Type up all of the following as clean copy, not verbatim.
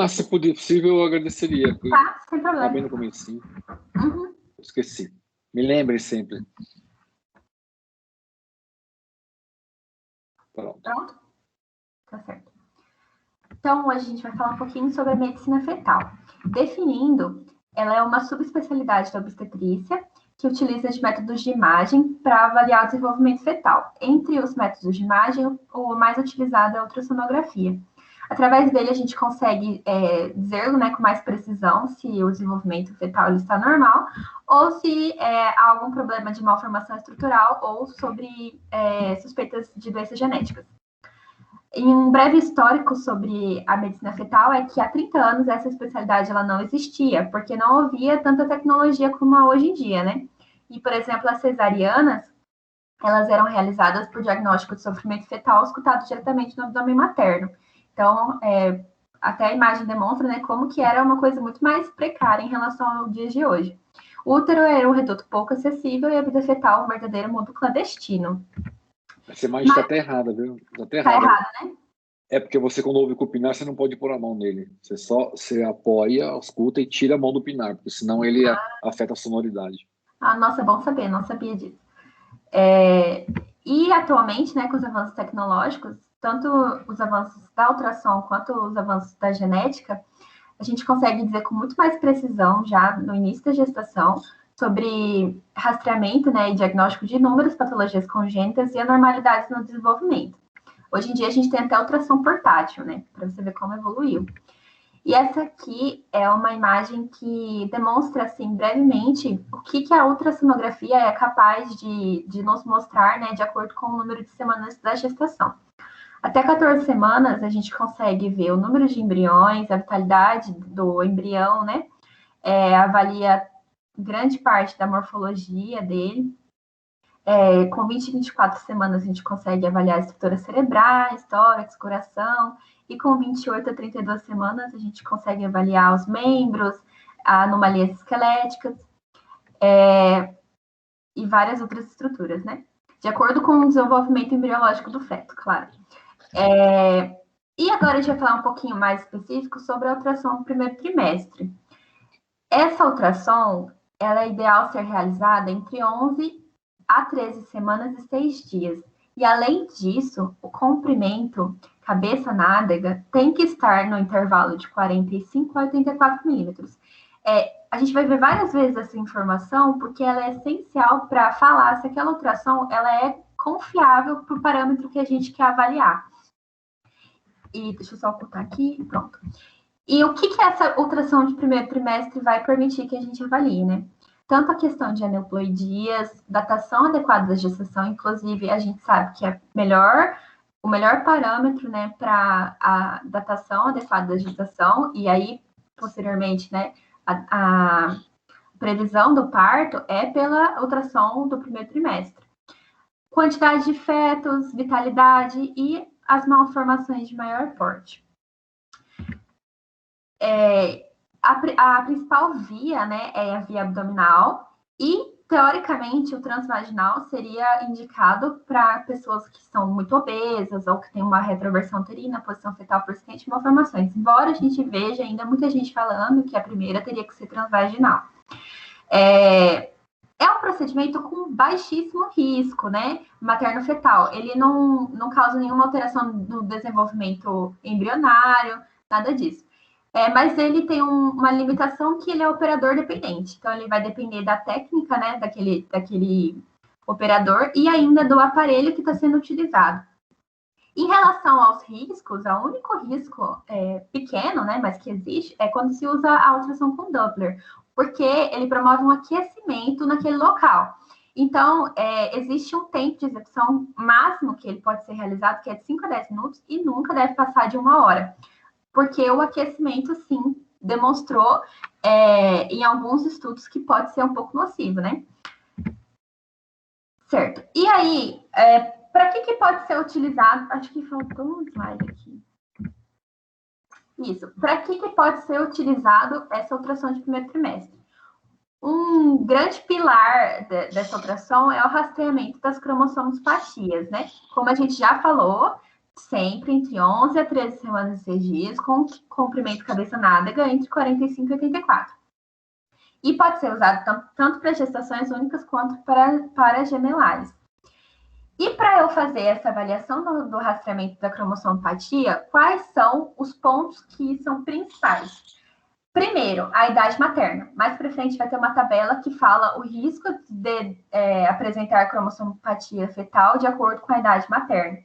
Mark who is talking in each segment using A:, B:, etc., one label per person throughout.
A: Se possível, eu agradeceria, porque
B: Tá, sem
A: tá
B: problema.
A: bem no comecinho.
B: Uhum.
A: Esqueci. Me lembre sempre. Pronto.
B: Pronto? Tá certo. Então, hoje a gente vai falar um pouquinho sobre a medicina fetal. Definindo, ela é uma subespecialidade da obstetrícia que utiliza de métodos de imagem para avaliar o desenvolvimento fetal. Entre os métodos de imagem, o mais utilizado é a ultrassonografia. Através dele, a gente consegue dizer, né, com mais precisão se o desenvolvimento fetal está normal ou se há algum problema de malformação estrutural ou sobre suspeitas de doenças genéticas. Em um breve histórico sobre a medicina fetal é que há 30 anos essa especialidade ela não existia, porque não havia tanta tecnologia como há hoje em dia, né? E, por exemplo, as cesarianas, elas eram realizadas por diagnóstico de sofrimento fetal escutado diretamente no abdômen materno. Então, até a imagem demonstra, né, como que era uma coisa muito mais precária em relação ao dia de hoje. O útero era um reduto pouco acessível e a vida fetal um verdadeiro mundo clandestino.
A: Essa imagem está até errada, viu? Está até
B: Tá
A: errada.
B: errado, né?
A: É porque você, quando ouve com o pinar, você não pode pôr a mão nele. Você apoia, escuta e tira a mão do pinar, porque senão ele afeta a sonoridade.
B: Ah, nossa, é bom saber, não sabia disso. E atualmente, né, com os avanços tecnológicos, tanto os avanços da ultrassom quanto os avanços da genética, a gente consegue dizer com muito mais precisão, já no início da gestação, sobre rastreamento, né, e diagnóstico de inúmeras patologias congênitas e anormalidades no desenvolvimento. Hoje em dia a gente tem até ultrassom portátil, né, para você ver como evoluiu. E essa aqui é uma imagem que demonstra, assim, brevemente, o que a ultrassonografia é capaz de nos mostrar, né, de acordo com o número de semanas da gestação. Até 14 semanas, a gente consegue ver o número de embriões, a vitalidade do embrião, né, avalia grande parte da morfologia dele. Com 20 e 24 semanas, a gente consegue avaliar estruturas cerebrais, tórax, coração, e com 28 a 32 semanas, a gente consegue avaliar os membros, anomalias esqueléticas, e várias outras estruturas, né? De acordo com o desenvolvimento embriológico do feto, claro. E agora a gente vai falar um pouquinho mais específico sobre a ultrassom do primeiro trimestre. Essa ultrassom, ela é ideal ser realizada entre 11 a 13 semanas e 6 dias. E, além disso, o comprimento cabeça-nádega tem que estar no intervalo de 45 a 84 milímetros. A gente vai ver várias vezes essa informação porque ela é essencial para falar se aquela ultrassom ela é confiável para o parâmetro que a gente quer avaliar. E deixa eu só ocultar aqui, pronto. E o que essa ultrassom de primeiro trimestre vai permitir que a gente avalie, né? Tanto a questão de aneuploidias, datação adequada da gestação, inclusive a gente sabe que o melhor parâmetro, né, para a datação adequada da gestação, e aí, posteriormente, né, a previsão do parto é pela ultrassom do primeiro trimestre. Quantidade de fetos, vitalidade e as malformações de maior porte. A principal via, né, é a via abdominal e, teoricamente, o transvaginal seria indicado para pessoas que são muito obesas ou que têm uma retroversão uterina, posição fetal persistente e malformações. Embora a gente veja ainda muita gente falando que a primeira teria que ser transvaginal. É um procedimento com baixíssimo risco, né, materno-fetal. Ele não causa nenhuma alteração no desenvolvimento embrionário, nada disso. Mas ele tem uma limitação que ele é operador dependente. Então, ele vai depender da técnica, né, daquele operador e ainda do aparelho que está sendo utilizado. Em relação aos riscos, o único risco pequeno, né, mas que existe, é quando se usa a ultrassom com Doppler, porque ele promove um aquecimento naquele local. Então, existe um tempo de execução máximo que ele pode ser realizado, que é de 5 a 10 minutos, e nunca deve passar de 1 hora. Porque o aquecimento, sim, demonstrou em alguns estudos que pode ser um pouco nocivo, né? Certo. E aí, para que pode ser utilizado? Acho que faltou um slide aqui. Isso. Para que pode ser utilizado essa ultrassom de primeiro trimestre? Um grande pilar dessa ultrassom é o rastreamento das cromossomopatias, né? Como a gente já falou, sempre entre 11 a 13 semanas e 6 dias, com comprimento cabeça-nádega entre 45 e 84. E pode ser usado tanto para gestações únicas quanto para gemelares. E para eu fazer essa avaliação do rastreamento da cromossomopatia, quais são os pontos que são principais? Primeiro, a idade materna. Mais para frente vai ter uma tabela que fala o risco de apresentar cromossomopatia fetal de acordo com a idade materna.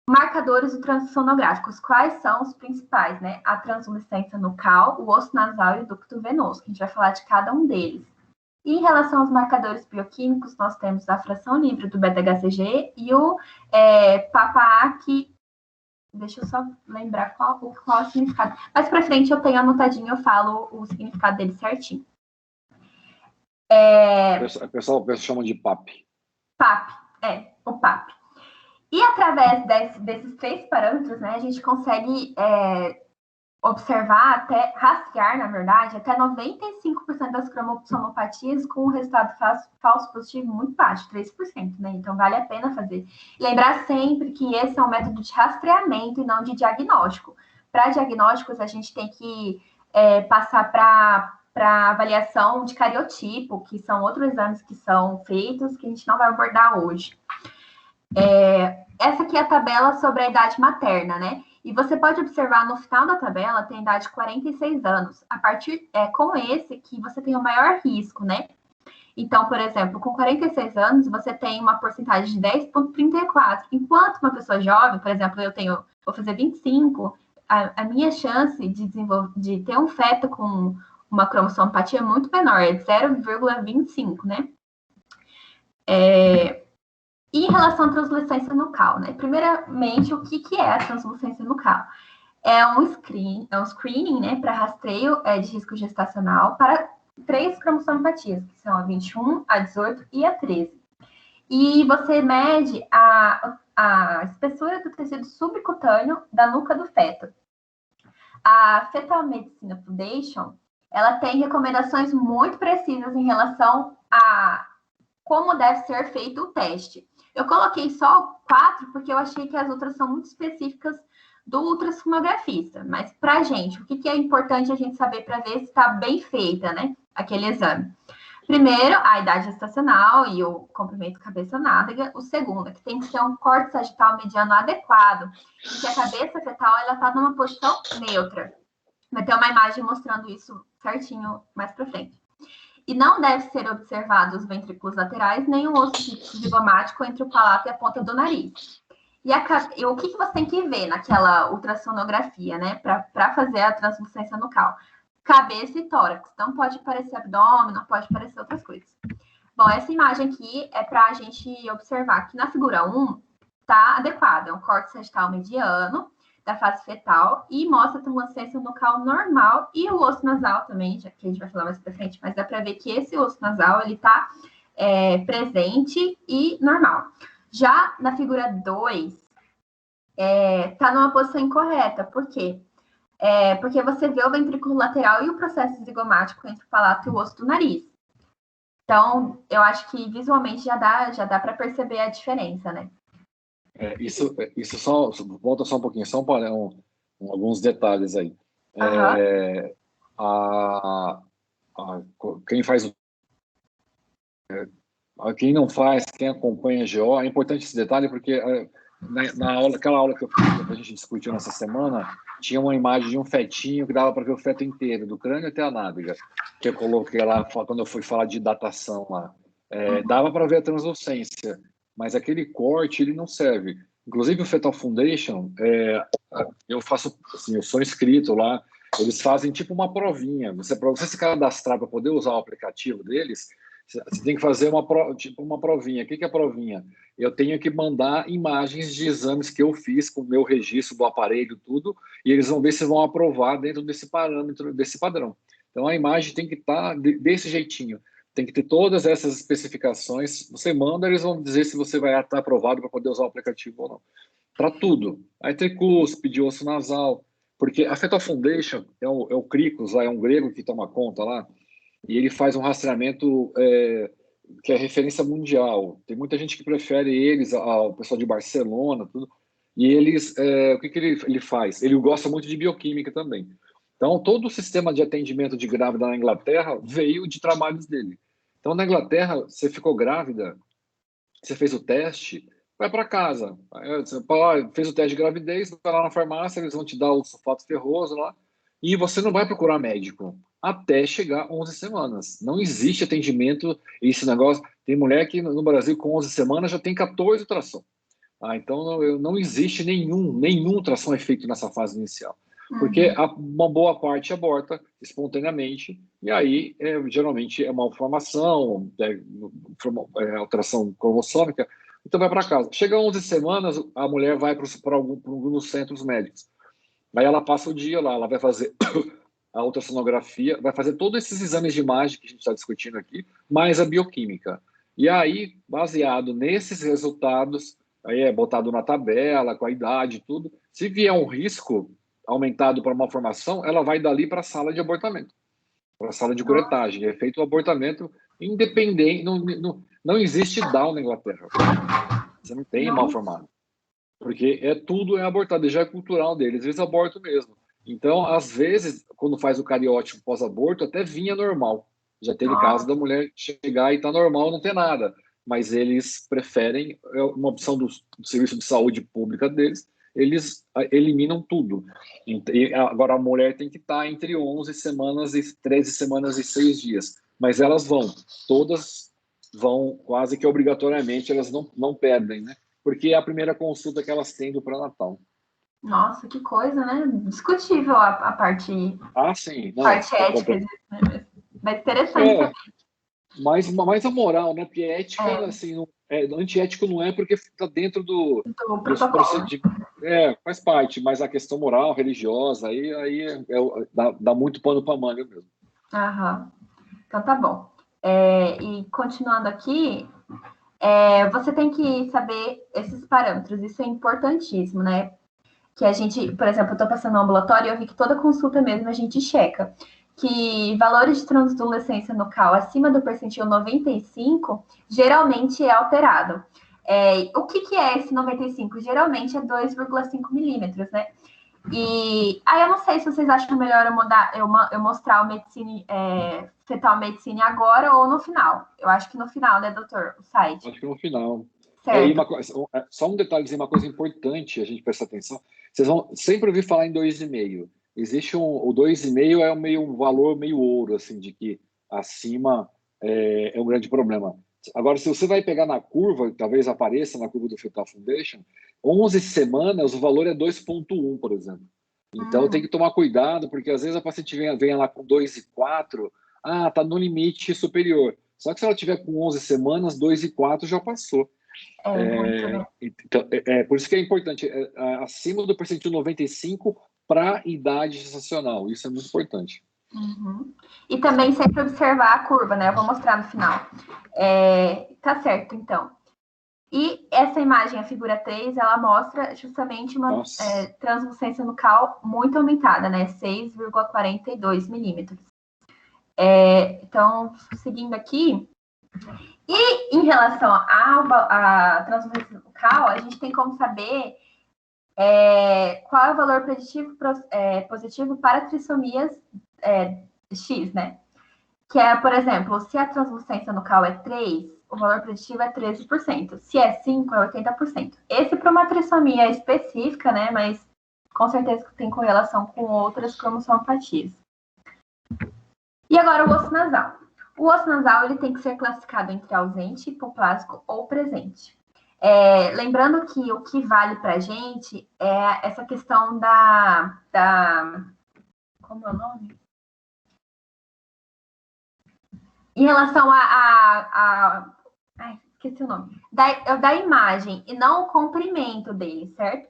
B: Marcadores ultrassonográficos. Quais são os principais, né? A translucência nucal, o osso nasal e o ducto venoso, que a gente vai falar de cada um deles. E em relação aos marcadores bioquímicos, nós temos a fração livre do beta-HCG e o PAPA, que... Deixa eu só lembrar qual o significado. Mais para frente eu tenho anotadinho, eu falo o significado dele certinho.
A: O pessoal chama de PAP.
B: PAP, o PAP. E através desses 3 parâmetros, né, a gente consegue observar, rastrear, na verdade, até 95% das cromossomopatias com um resultado falso positivo muito baixo, 3%, né? Então, vale a pena fazer. Lembrar sempre que esse é um método de rastreamento e não de diagnóstico. Para diagnósticos, a gente tem que passar para avaliação de cariotipo, que são outros exames que são feitos, que a gente não vai abordar hoje. Essa aqui é a tabela sobre a idade materna, né? E você pode observar no final da tabela, tem a idade de 46 anos. A partir com esse que você tem o maior risco, né? Então, por exemplo, com 46 anos, você tem uma porcentagem de 10,34. Enquanto uma pessoa jovem, por exemplo, vou fazer 25, a minha chance de ter um feto com uma cromossomopatia é muito menor, é de 0,25, né? E em relação à translucência nucal, né? Primeiramente, o que é a translucência nucal? É um screening, né, para rastreio de risco gestacional para 3 cromossomopatias, que são a 21, a 18 e a 13. E você mede a espessura do tecido subcutâneo da nuca do feto. A Fetal Medicine Foundation, ela tem recomendações muito precisas em relação a como deve ser feito o teste. Eu coloquei só 4 porque eu achei que as outras são muito específicas do ultrassonografista. Mas para a gente, o que é importante a gente saber para ver se está bem feita, né? Aquele exame. Primeiro, a idade gestacional e o comprimento cabeça-nádega. O segundo, que tem que ser um corte sagital mediano adequado, em que a cabeça fetal está numa posição neutra. Vai ter uma imagem mostrando isso certinho mais para frente. E não deve ser observado os ventrículos laterais, nem o osso zigomático entre o palato e a ponta do nariz. E o que você tem que ver naquela ultrassonografia, né, para fazer a translucência nucal? Cabeça e tórax. Não pode parecer abdômen, não pode parecer outras coisas. Bom, essa imagem aqui é para a gente observar que na figura 1 está adequada. É um corte sagital mediano da fase fetal e mostra a translucência nucal normal e o osso nasal também, já que a gente vai falar mais para frente, mas dá para ver que esse osso nasal ele está presente e normal. Já na figura 2, está numa posição incorreta. Por quê? Porque você vê o ventrículo lateral e o processo zigomático entre o palato e o osso do nariz. Então, eu acho que visualmente já dá para perceber a diferença, né?
A: Isso só volta só um pouquinho, só alguns detalhes aí. Quem faz quem não faz, quem acompanha GO, é importante esse detalhe porque aquela aula que a gente discutiu nessa semana, tinha uma imagem de um fetinho que dava para ver o feto inteiro, do crânio até a nádega, que eu coloquei lá quando eu fui falar de datação lá. Dava para ver a translucência, mas aquele corte ele não serve. Inclusive o Fetal Foundation, eu faço assim, eu sou inscrito lá, eles fazem tipo uma provinha. Para você se cadastrar para poder usar o aplicativo deles, você tem que fazer uma provinha. O que é a provinha? Eu tenho que mandar imagens de exames que eu fiz com o meu registro do aparelho, tudo, e eles vão ver se vão aprovar dentro desse parâmetro, desse padrão. Então a imagem tem que estar desse jeitinho. Tem que ter todas essas especificações. Você manda, eles vão dizer se você vai estar aprovado para poder usar o aplicativo ou não. Para tudo. Aí tricúspide, osso nasal. Porque a Fetal Foundation é o Cricos, lá, é um grego que toma conta lá, e ele faz um rastreamento que é referência mundial. Tem muita gente que prefere eles ao pessoal de Barcelona, tudo. E o que ele faz? Ele gosta muito de bioquímica também. Então, todo o sistema de atendimento de grávida na Inglaterra veio de trabalhos dele. Então, na Inglaterra, você ficou grávida, você fez o teste, vai para casa. Você fez o teste de gravidez, vai lá na farmácia, eles vão te dar o sulfato ferroso lá, e você não vai procurar médico até chegar 11 semanas. Não existe atendimento, esse negócio. Tem mulher que no Brasil, com 11 semanas, já tem 14 ultrassom. Então, não existe nenhum ultrassom é feito nessa fase inicial. Porque uma boa parte aborta espontaneamente, e aí, geralmente, é malformação, alteração cromossômica, então vai para casa. Chega a 11 semanas, a mulher vai para algum dos centros médicos. Aí ela passa o dia lá, ela vai fazer a ultrassonografia, vai fazer todos esses exames de imagem que a gente está discutindo aqui, mais a bioquímica. E aí, baseado nesses resultados, aí é botado na tabela, com a idade e tudo, se vier um risco aumentado para malformação, ela vai dali para a sala de abortamento, para a sala de curetagem. É feito o abortamento independente, não existe DAO na Inglaterra. Você não tem malformado. Porque tudo é abortado, já é cultural deles, eles abortam mesmo. Então, às vezes, quando faz o cariótipo pós-aborto, até vinha normal. Já teve caso da mulher chegar e tá normal, não ter nada. Mas eles preferem, é uma opção do serviço de saúde pública deles, eles eliminam tudo. E agora, a mulher tem que estar entre 11 semanas e 13 semanas e 6 dias. Mas elas todas vão quase que obrigatoriamente, elas não perdem, né? Porque é a primeira consulta que elas têm do pré-natal.
B: Nossa, que coisa, né? Discutível a parte,
A: Sim.
B: Parte ética, né? Mas interessante.
A: Mais a moral, né? Porque ética, assim, antiético não é porque está dentro dos procedimentos. Faz parte, mas a questão moral, religiosa, aí dá muito pano para manga mesmo.
B: Então tá bom. E continuando aqui, você tem que saber esses parâmetros, isso é importantíssimo, né? Que a gente, por exemplo, eu estou passando no ambulatório e eu vi que toda consulta mesmo a gente checa que valores de translucência nucal acima do percentil 95 geralmente é alterado. O que é esse 95? Geralmente é 2,5 milímetros, né? E aí eu não sei se vocês acham melhor eu mostrar o fetal medicine agora ou no final. Eu acho que no final, né, doutor? O site.
A: Acho que no final. Só um detalhezinho, uma coisa importante a gente prestar atenção. Vocês vão sempre ouvir falar em 2,5. Existe o 2,5 é um valor meio ouro, assim, de que acima é um grande problema. Agora, se você vai pegar na curva, talvez apareça na curva do Fetal Foundation, 11 semanas o valor é 2,1, por exemplo. Então tem que tomar cuidado, porque às vezes a paciente vem lá com 2,4, tá no limite superior. Só que se ela tiver com 11 semanas, 2,4 já passou. Então, por isso que é importante, acima do percentil 95 para a idade gestacional. Isso é muito importante.
B: E também sempre observar a curva, né? Eu vou mostrar no final. Tá certo, então. E essa imagem, a figura 3, ela mostra justamente uma translucência nucal muito aumentada, né? 6,42 milímetros. Então, seguindo aqui. E em relação à translucência nucal, a gente tem como saber qual é o valor positivo para trissomias X, né? Que é, por exemplo, se a translucência nucal é 3, o valor preditivo é 13%. Se é 5, é 80%. Esse para uma trissomia específica, né? Mas com certeza tem correlação com outras cromossomopatias. E agora o osso nasal. O osso nasal ele tem que ser classificado entre ausente, hipoplásico ou presente. Lembrando que o que vale para a gente é essa questão como é o nome? Em relação esqueci o nome. Da imagem e não o comprimento dele, certo?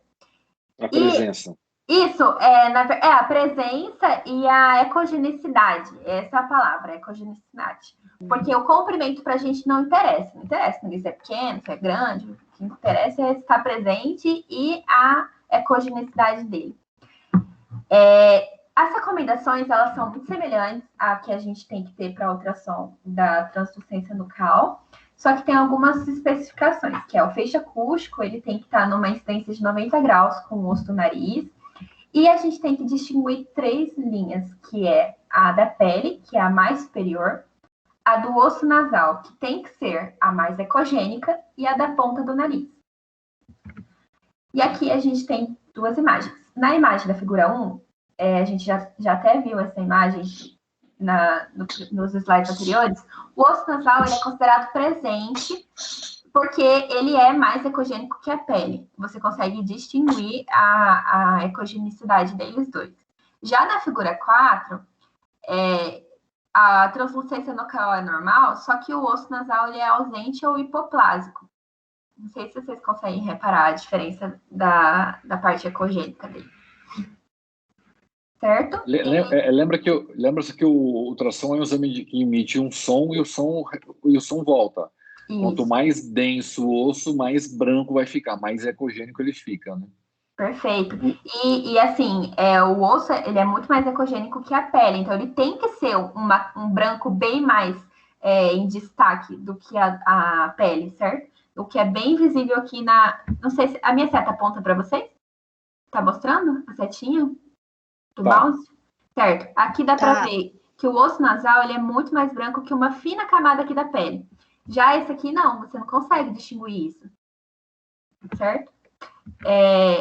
A: A presença.
B: Isso, a presença e a ecogenicidade. Essa é a palavra, ecogenicidade. Porque o comprimento para a gente não interessa. Não interessa se é pequeno, se é grande. O que interessa é estar presente e a ecogenicidade dele. As recomendações, elas são muito semelhantes à que a gente tem que ter para a ultrassom da translucência nucal. Só que tem algumas especificações, que é o feixe acústico, ele tem que estar numa incidência de 90 graus com o osso do nariz, e a gente tem que distinguir 3 linhas, que é a da pele, que é a mais superior, a do osso nasal, que tem que ser a mais ecogênica, e a da ponta do nariz. E aqui a gente tem 2 imagens. Na imagem da figura 1, a gente já até viu essa imagem nos slides anteriores. O osso nasal ele é considerado presente porque ele é mais ecogênico que a pele. Você consegue distinguir a ecogenicidade deles dois. Já na figura 4, a translucência local é normal, só que o osso nasal ele é ausente ou hipoplásico. Não sei se vocês conseguem reparar a diferença da parte ecogênica dele. Certo?
A: Lembra-se que o ultrassom é um exame que emite um som e o som volta. Isso. Quanto mais denso o osso, mais branco vai ficar, mais ecogênico ele fica, né?
B: Perfeito. E assim, o osso ele é muito mais ecogênico que a pele, então ele tem que ser um branco bem mais em destaque do que a pele, certo? O que é bem visível aqui Não sei se a minha seta aponta para vocês? Tá mostrando a setinha do mouse? Certo. Aqui dá para ver que o osso nasal ele é muito mais branco que uma fina camada aqui da pele. Já esse aqui não, você não consegue distinguir isso. Certo?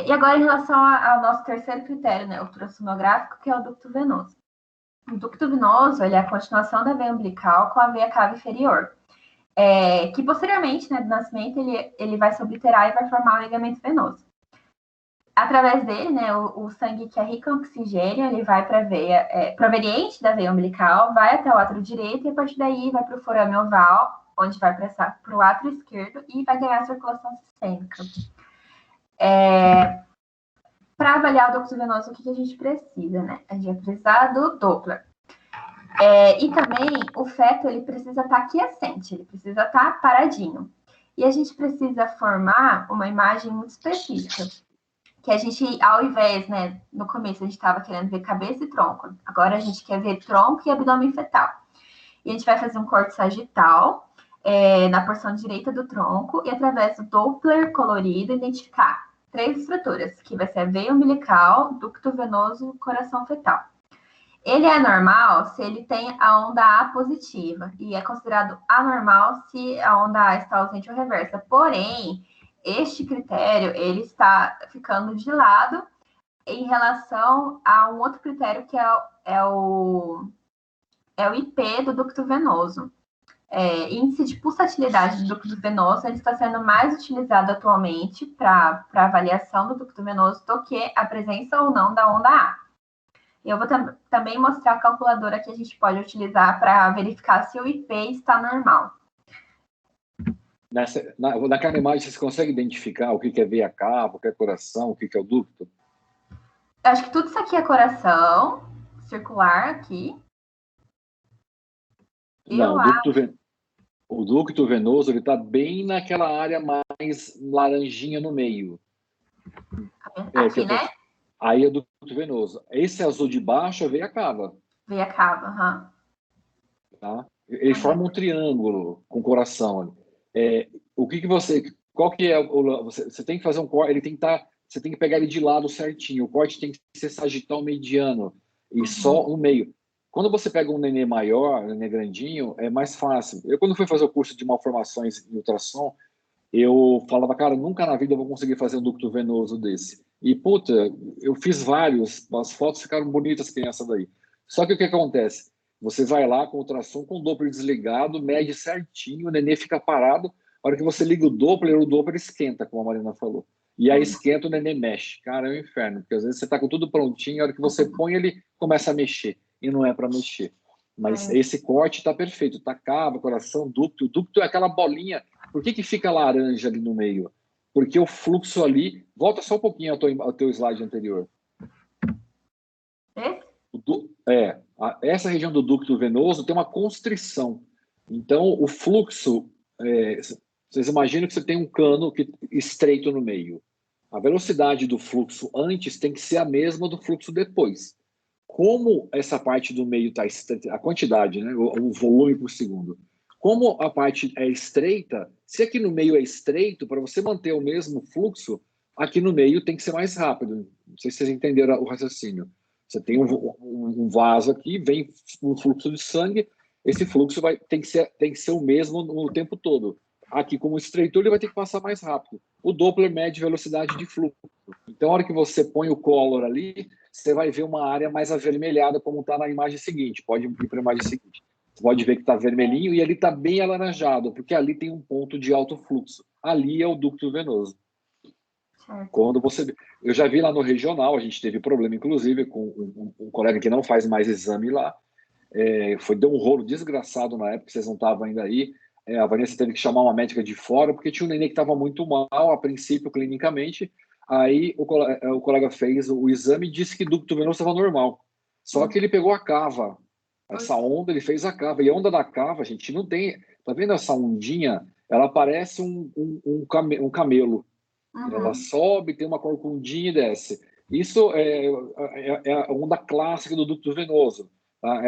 B: E agora, em relação ao nosso terceiro critério, né, o ultrassonográfico, que é o ducto venoso. O ducto venoso ele é a continuação da veia umbilical com a veia cava inferior, que posteriormente, né, do nascimento, ele vai se obliterar e vai formar o ligamento venoso. Através dele, né, o sangue que é rico em oxigênio, ele vai para a veia proveniente da veia umbilical, vai até o átrio direito e a partir daí vai para o forame oval, onde vai para o átrio esquerdo e vai ganhar circulação sistêmica. Para avaliar o ducto venoso, o que a gente precisa, né? A gente vai precisar do Doppler. E também o feto ele precisa estar aquiescente, ele precisa estar paradinho. E a gente precisa formar uma imagem muito específica. Que a gente, ao invés, né, no começo a gente estava querendo ver cabeça e tronco. Agora a gente quer ver tronco e abdômen fetal. E a gente vai fazer um corte sagital na porção direita do tronco e através do Doppler colorido identificar 3 estruturas, que vai ser a veia umbilical, ducto venoso e coração fetal. Ele é normal se ele tem a onda A positiva e é considerado anormal se a onda A está ausente ou reversa. Porém, este critério ele está ficando de lado em relação a um outro critério que é o IP do ducto venoso. Índice de pulsatilidade do ducto venoso ele está sendo mais utilizado atualmente para avaliação do ducto venoso do que a presença ou não da onda A. Eu vou também mostrar a calculadora que a gente pode utilizar para verificar se o IP está normal.
A: Naquela imagem, você consegue identificar o que é veia cava, o que é coração, o que é o ducto?
B: Eu acho que tudo isso aqui é coração, circular aqui.
A: Não, o ducto venoso ele está bem naquela área mais laranjinha no meio.
B: Aqui, né?
A: Aí é o ducto venoso. Esse azul de baixo é veia cava.
B: Veia cava,
A: Tá? Ele forma um triângulo com coração. Qual que é você tem que fazer um corte, ele tem que estar, você tem que pegar ele de lado certinho. O corte tem que ser sagital mediano e só no meio. Quando você pega um nenê maior, um nenê grandinho, é mais fácil. Eu quando fui fazer o curso de malformações em ultrassom, eu falava, cara, nunca na vida eu vou conseguir fazer um ducto venoso desse. E, puta, eu fiz vários, as fotos ficaram bonitas que nem essa daí. Só que o que acontece? Você vai lá com o ultrassom, com o Doppler desligado, mede certinho, o nenê fica parado. A hora que você liga o Doppler esquenta, como a Marina falou. E aí esquenta, o nenê mexe. Cara, é um inferno, porque às vezes você tá com tudo prontinho, a hora que você põe, ele começa a mexer. E não é para mexer. Mas esse corte tá perfeito. Tá cava, coração, ducto. O ducto é aquela bolinha. Por que fica laranja ali no meio? Porque o fluxo ali... Volta só um pouquinho ao teu slide anterior. Essa região do ducto venoso tem uma constrição. Então, o fluxo... vocês imaginam que você tem um cano estreito no meio. A velocidade do fluxo antes tem que ser a mesma do fluxo depois. Como essa parte do meio está estreita, a quantidade, né? O volume por segundo. Como a parte é estreita, se aqui no meio é estreito, para você manter o mesmo fluxo, aqui no meio tem que ser mais rápido. Não sei se vocês entenderam o raciocínio. Você tem um vaso aqui, vem um fluxo de sangue, esse fluxo tem que ser o mesmo no tempo todo. Aqui, como estreitou, ele vai ter que passar mais rápido. O Doppler mede velocidade de fluxo. Então, a hora que você põe o color ali, você vai ver uma área mais avermelhada, como está na imagem seguinte. Pode ir para a imagem seguinte. Você pode ver que está vermelhinho e ali está bem alaranjado, porque ali tem um ponto de alto fluxo. Ali é o ducto venoso. Quando você, eu já vi lá no regional, a gente teve problema, inclusive, com um colega que não faz mais exame lá. Deu um rolo desgraçado na época, vocês não estavam ainda aí. A Vanessa teve que chamar uma médica de fora, porque tinha um neném que estava muito mal, a princípio, clinicamente. Aí o colega fez o exame e disse que o ducto venoso estava normal. Só que ele pegou a cava. Essa onda, ele fez a cava. E a onda da cava, a gente não tem... Tá vendo essa ondinha? Ela parece um camelo. Ela sobe, tem uma corcundinha e desce. Isso é a onda clássica do ducto venoso. Tá?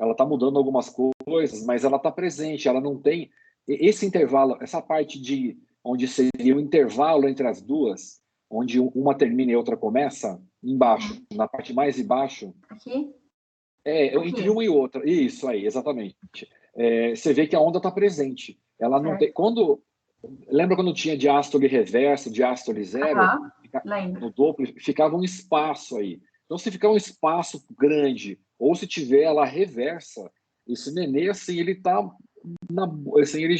A: Ela tá mudando algumas coisas, mas ela está presente. Ela não tem esse intervalo, essa parte de onde seria o intervalo entre as duas, onde uma termina e a outra começa, embaixo, na parte mais embaixo.
B: Aqui?
A: Entre uma e outra. Isso aí, exatamente. Você vê que a onda está presente. Ela não tem. Lembra quando tinha diástole reverso, diástole zero? No Doppler, ficava um espaço aí. Então, se ficar um espaço grande, ou se tiver ela reversa, esse nenê, assim, ele tá assim, ele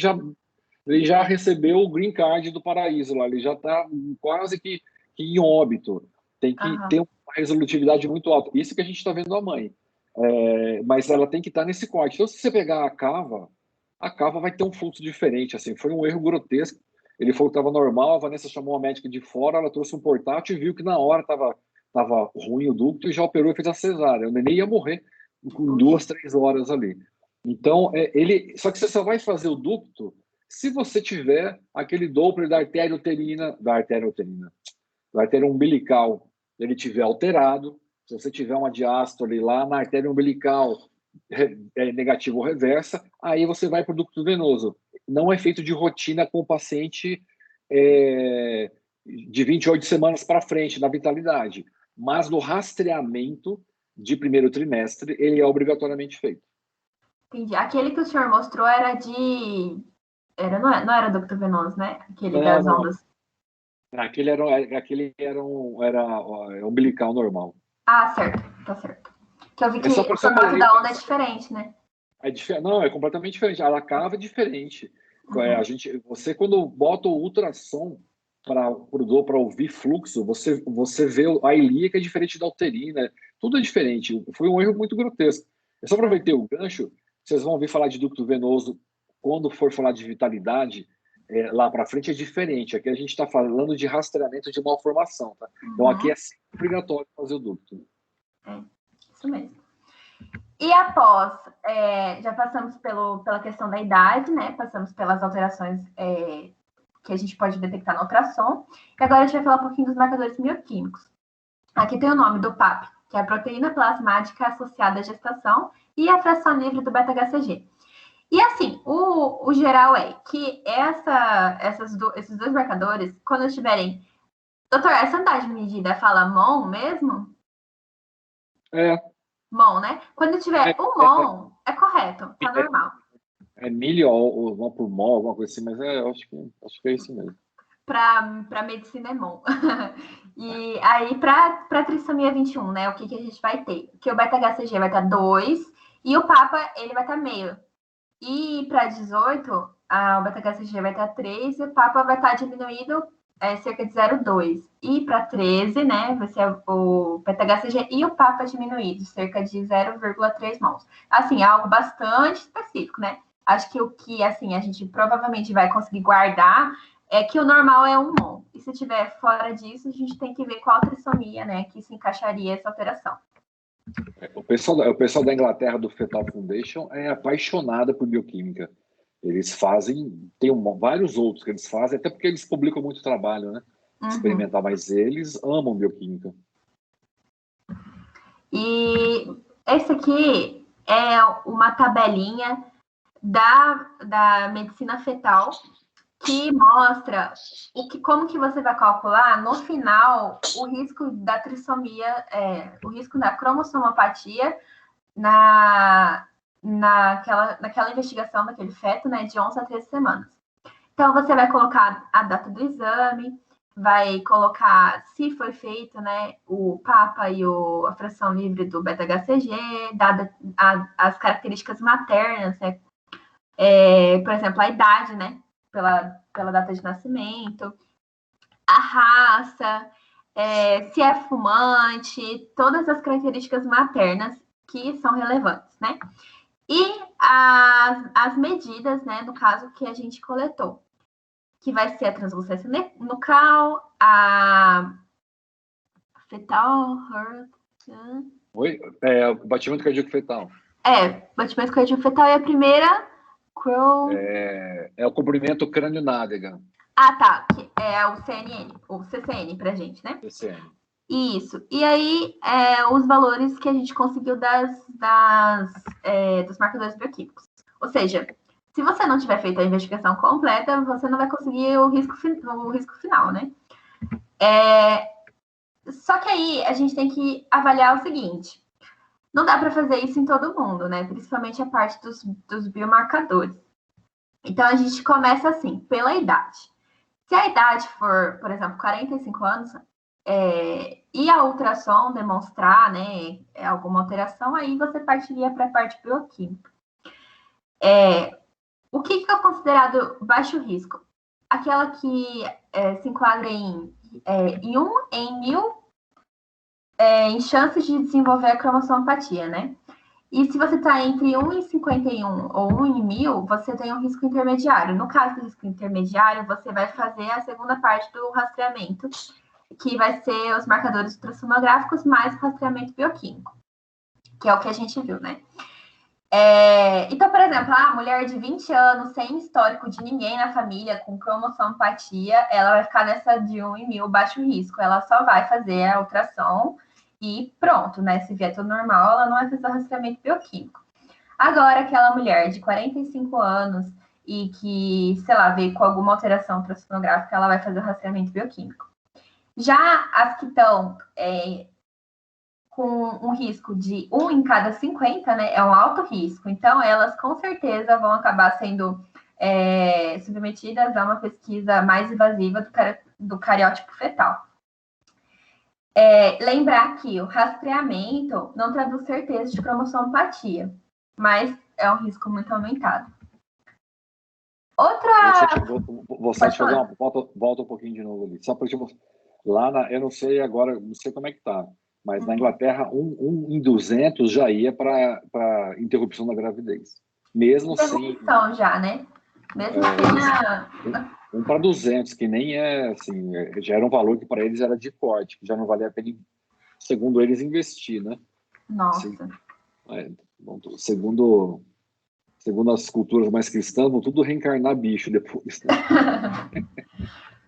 A: já recebeu o green card do paraíso lá, ele já está quase que em óbito. Tem que ter uma resolutividade muito alta. Isso que a gente está vendo a mãe. Mas ela tem que estar nesse corte. Então, se você pegar a cava vai ter um fluxo diferente. Assim, foi um erro grotesco. Ele falou que estava normal, a Vanessa chamou a médica de fora, ela trouxe um portátil e viu que na hora estava ruim o ducto e já operou e fez a cesárea. O neném ia morrer com 2, 3 horas ali. Então, só que você só vai fazer o ducto se você tiver aquele Doppler da artéria uterina, da artéria umbilical, ele tiver alterado. Se você tiver uma diástole lá na artéria umbilical negativa ou reversa, aí você vai para o ducto venoso. Não é feito de rotina com o paciente de 28 semanas para frente, na vitalidade. Mas no rastreamento de primeiro trimestre, ele é obrigatoriamente feito.
B: Entendi. Aquele que o senhor mostrou era não era ducto venoso, né? Aquele das ondas.
A: Aquele era umbilical normal.
B: Ah, certo. Tá certo. Que eu vi que o formato da onda é diferente, né?
A: Não, é completamente diferente. A cava é diferente. Você, quando bota o ultrassom para ouvir fluxo, você vê a ilíaca é diferente da uterina. Tudo é diferente. Foi um erro muito grotesco. Eu só aproveitei o gancho. Vocês vão ouvir falar de ducto venoso quando for falar de vitalidade. Lá para frente é diferente. Aqui a gente está falando de rastreamento de malformação. Tá? Então aqui é obrigatório fazer o ducto.
B: Isso mesmo. E após, já passamos pela questão da idade, né? Passamos pelas alterações que a gente pode detectar no ultrassom. E agora a gente vai falar um pouquinho dos marcadores bioquímicos. Aqui tem o nome do PAP, que é a proteína plasmática associada à gestação, e a fração livre do beta-HCG. E assim, o geral é que esses dois marcadores, quando estiverem... Doutor, essa unidade de medida fala MON mesmo? MON, né? Quando tiver o MON, é correto, tá normal.
A: Milho ou por mol, alguma coisa assim, mas acho que é isso mesmo.
B: Para medicina é MON. E aí, para trissomia 21, né? O que a gente vai ter? Que o beta-HCG vai estar 2 e o PAPA, ele vai estar meio. E para 18, o beta-HCG vai estar 3 e o PAPA vai estar diminuído cerca de 0,2. E para 13, né, vai ser o beta-HCG e o PAPA diminuído, cerca de 0,3 mols. Assim, é algo bastante específico, né? Acho que o que, assim, a gente provavelmente vai conseguir guardar é que o normal é 1 mol. E se tiver fora disso, a gente tem que ver qual trissomia, né, que se encaixaria essa alteração.
A: O pessoal da Inglaterra, do Fetal Foundation, é apaixonada por bioquímica. Eles fazem, tem vários outros que eles fazem, até porque eles publicam muito trabalho, né? Experimentar, mas eles amam bioquímica.
B: E esse aqui é uma tabelinha da medicina fetal, que mostra como que você vai calcular, no final, o risco da trissomia, o risco da cromossomopatia naquela investigação daquele feto, né, de 11 a 13 semanas. Então, você vai colocar a data do exame, vai colocar se foi feito, né, o Papa e a fração livre do beta-HCG, dada as características maternas, né, por exemplo, a idade, né, pela data de nascimento, a raça, se é fumante, todas as características maternas que são relevantes, né? E as medidas, né, no caso que a gente coletou, que vai ser a translucência nucal, a fetal heart...
A: Oi? O batimento cardíaco fetal.
B: Batimento cardíaco fetal é a primeira...
A: É o comprimento crânio-nádega.
B: Ah, tá. Que é o CNN, o CCN pra gente, né?
A: CCN.
B: Isso. E aí, os valores que a gente conseguiu dos marcadores bioquímicos. Ou seja, se você não tiver feito a investigação completa, você não vai conseguir o risco final, né? Só que aí a gente tem que avaliar o seguinte: não dá para fazer isso em todo mundo, né? Principalmente a parte dos biomarcadores. Então, a gente começa assim, pela idade. Se a idade for, por exemplo, 45 anos, e a ultrassom demonstrar, né, alguma alteração, aí você partiria para a parte bioquímica. O que é considerado baixo risco? Aquela que se enquadra em 1 em 1000 em chances de desenvolver a cromossomopatia, né? E se você está entre 1 em 51 ou 1 em 1000, você tem um risco intermediário. No caso do risco intermediário, você vai fazer a segunda parte do rastreamento, que vai ser os marcadores ultrassonográficos mais rastreamento bioquímico, que é o que a gente viu, né? Então, por exemplo, a mulher de 20 anos, sem histórico de ninguém na família, com cromossomopatia, ela vai ficar nessa de 1 em 1000 baixo risco. Ela só vai fazer a ultrassom e pronto, né? Se vier tudo normal, ela não vai fazer o rastreamento bioquímico. Agora, aquela mulher de 45 anos e que, sei lá, veio com alguma alteração ultrassonográfica, ela vai fazer o rastreamento bioquímico. Já as que estão com um risco de 1 em cada 50, né? É um alto risco. Então, elas com certeza vão acabar sendo submetidas a uma pesquisa mais invasiva do cariótipo fetal. Lembrar que o rastreamento não traduz certeza de cromossomopatia, mas é um risco muito aumentado.
A: Volta um pouquinho de novo ali. Só para eu não sei agora, não sei como é que tá, mas na Inglaterra, 1 em 200 já ia para interrupção da gravidez. Mesmo sem...
B: Interrupção já, né? Mesmo sem
A: 1 para 200, que nem assim, já era um valor que para eles era de corte, que já não valia a pena, segundo eles, investir, né?
B: Nossa.
A: Segundo as culturas mais cristãs, vão tudo reencarnar bicho depois. Né?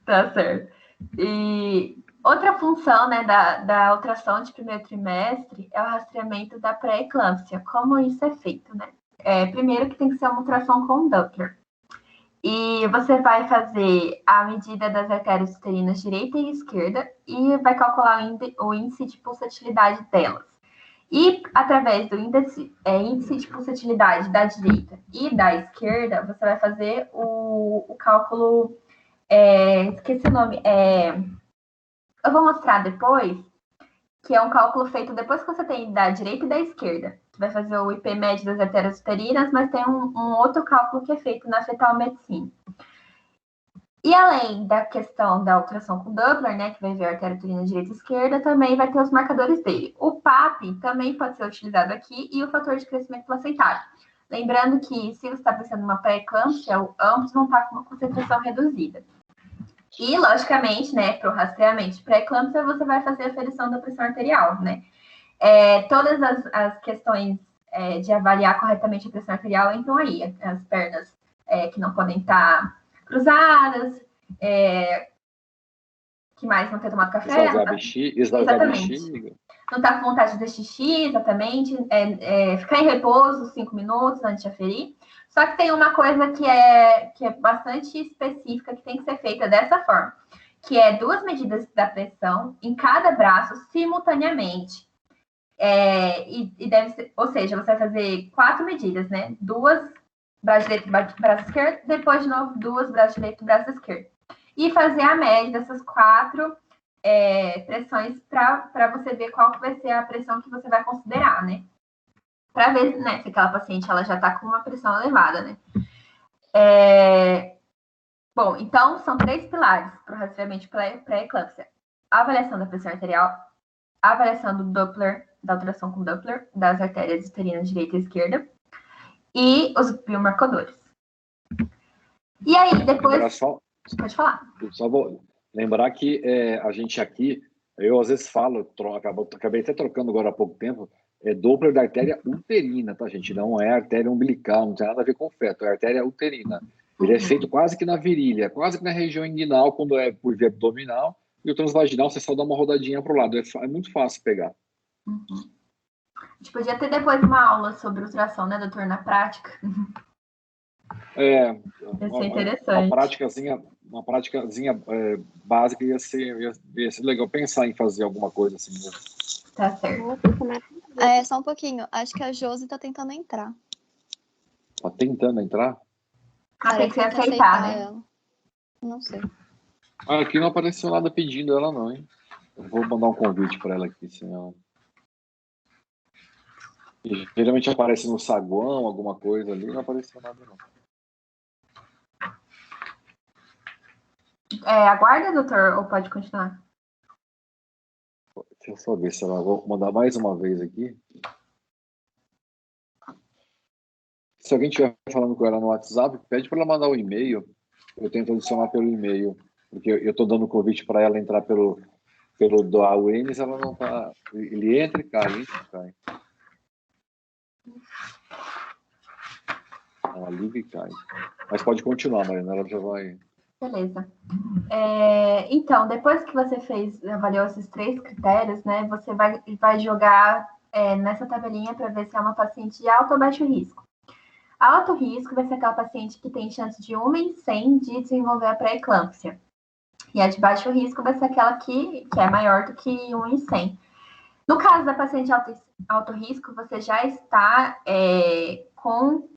B: Tá certo. E outra função, né, da ultrassom de primeiro trimestre é o rastreamento da pré-eclâmpsia. Como isso é feito, né? Primeiro que tem que ser uma ultrassom com Doppler. E você vai fazer a medida das artérias uterinas direita e esquerda e vai calcular o índice de pulsatilidade delas. E através do índice de pulsatilidade da direita e da esquerda, você vai fazer o cálculo... esqueci o nome. Eu vou mostrar depois, que é um cálculo feito depois que você tem da direita e da esquerda. Você vai fazer o IP médio das artérias uterinas, mas tem um outro cálculo que é feito na fetal medicina. E além da questão da ultrassom com Doppler, né, que vai ver a artéria uterina direita e esquerda, também vai ter os marcadores dele. O PAP também pode ser utilizado aqui e o fator de crescimento placentário. Lembrando que se você está pensando em uma pré-eclâmpsia, ambos vão estar com uma concentração reduzida. E, logicamente, né, para o rastreamento de pré-eclâmpsia, você vai fazer a aferição da pressão arterial, né? Todas as questões de avaliar corretamente a pressão arterial entram aí. As pernas que não podem estar cruzadas, que mais não ter tomado café. Exatamente. Não está com vontade de fazer xixi, exatamente. Ficar em repouso 5 minutos antes de aferir. Só que tem uma coisa que é bastante específica, que tem que ser feita dessa forma, que é 2 medidas da pressão em cada braço simultaneamente. E deve ser, ou seja, você vai fazer 4 medidas, né? 2 braço direito, braço esquerdo, depois de novo 2 braço direito, braço esquerdo. E fazer a média dessas 4 pressões para você ver qual que vai ser a pressão que você vai considerar, né? Para ver, né, se aquela paciente ela já está com uma pressão elevada, né? Bom, então são 3 pilares para o rastreamento pré-eclâmpsia: a avaliação da pressão arterial, a avaliação do Doppler, da alteração com Doppler das artérias uterinas direita e esquerda e os biomarcadores. E aí, depois... Pode falar.
A: Eu só vou lembrar que a gente aqui, eu às vezes falo, acabei até trocando agora há pouco tempo, Doppler da artéria uterina, tá, gente? Não é artéria umbilical, não tem nada a ver com o feto, é artéria uterina. Ele é feito quase que na virilha, quase que na região inguinal, quando é por via abdominal, e o transvaginal você só dá uma rodadinha para o lado. É muito fácil pegar.
B: A gente podia ter depois uma aula sobre ultrassom, né, doutor, na prática?
A: Ia
B: ser interessante.
A: Uma práticazinha básica ia ser legal pensar em fazer alguma coisa assim. Né?
B: Tá certo.
C: Só um pouquinho. Acho que a Josi tá tentando entrar.
A: Tá tentando entrar?
B: Tem que aceitar, né?
C: Ela. Não sei.
A: Aqui não apareceu nada pedindo ela não, hein? Eu vou mandar um convite para ela aqui, senão... Geralmente aparece no saguão, alguma coisa ali, não apareceu nada não.
B: Aguarda, doutor, ou pode continuar?
A: Deixa eu só ver se ela... Vou mandar mais uma vez aqui. Se alguém estiver falando com ela no WhatsApp, pede para ela mandar um e-mail. Eu tento adicionar pelo e-mail, porque eu estou dando convite para ela entrar pelo do AUNES, ela não está... Ele entra e cai. Ela liga e cai. Mas pode continuar, Mariana, ela já vai...
B: Beleza. Então, depois que você avaliou esses 3 critérios, né, você vai jogar nessa tabelinha para ver se é uma paciente de alto ou baixo risco. Alto risco vai ser aquela paciente que tem chance de 1 em 100 de desenvolver a pré-eclâmpsia. E a de baixo risco vai ser aquela que é maior do que 1 em 100. No caso da paciente alto risco, você já está com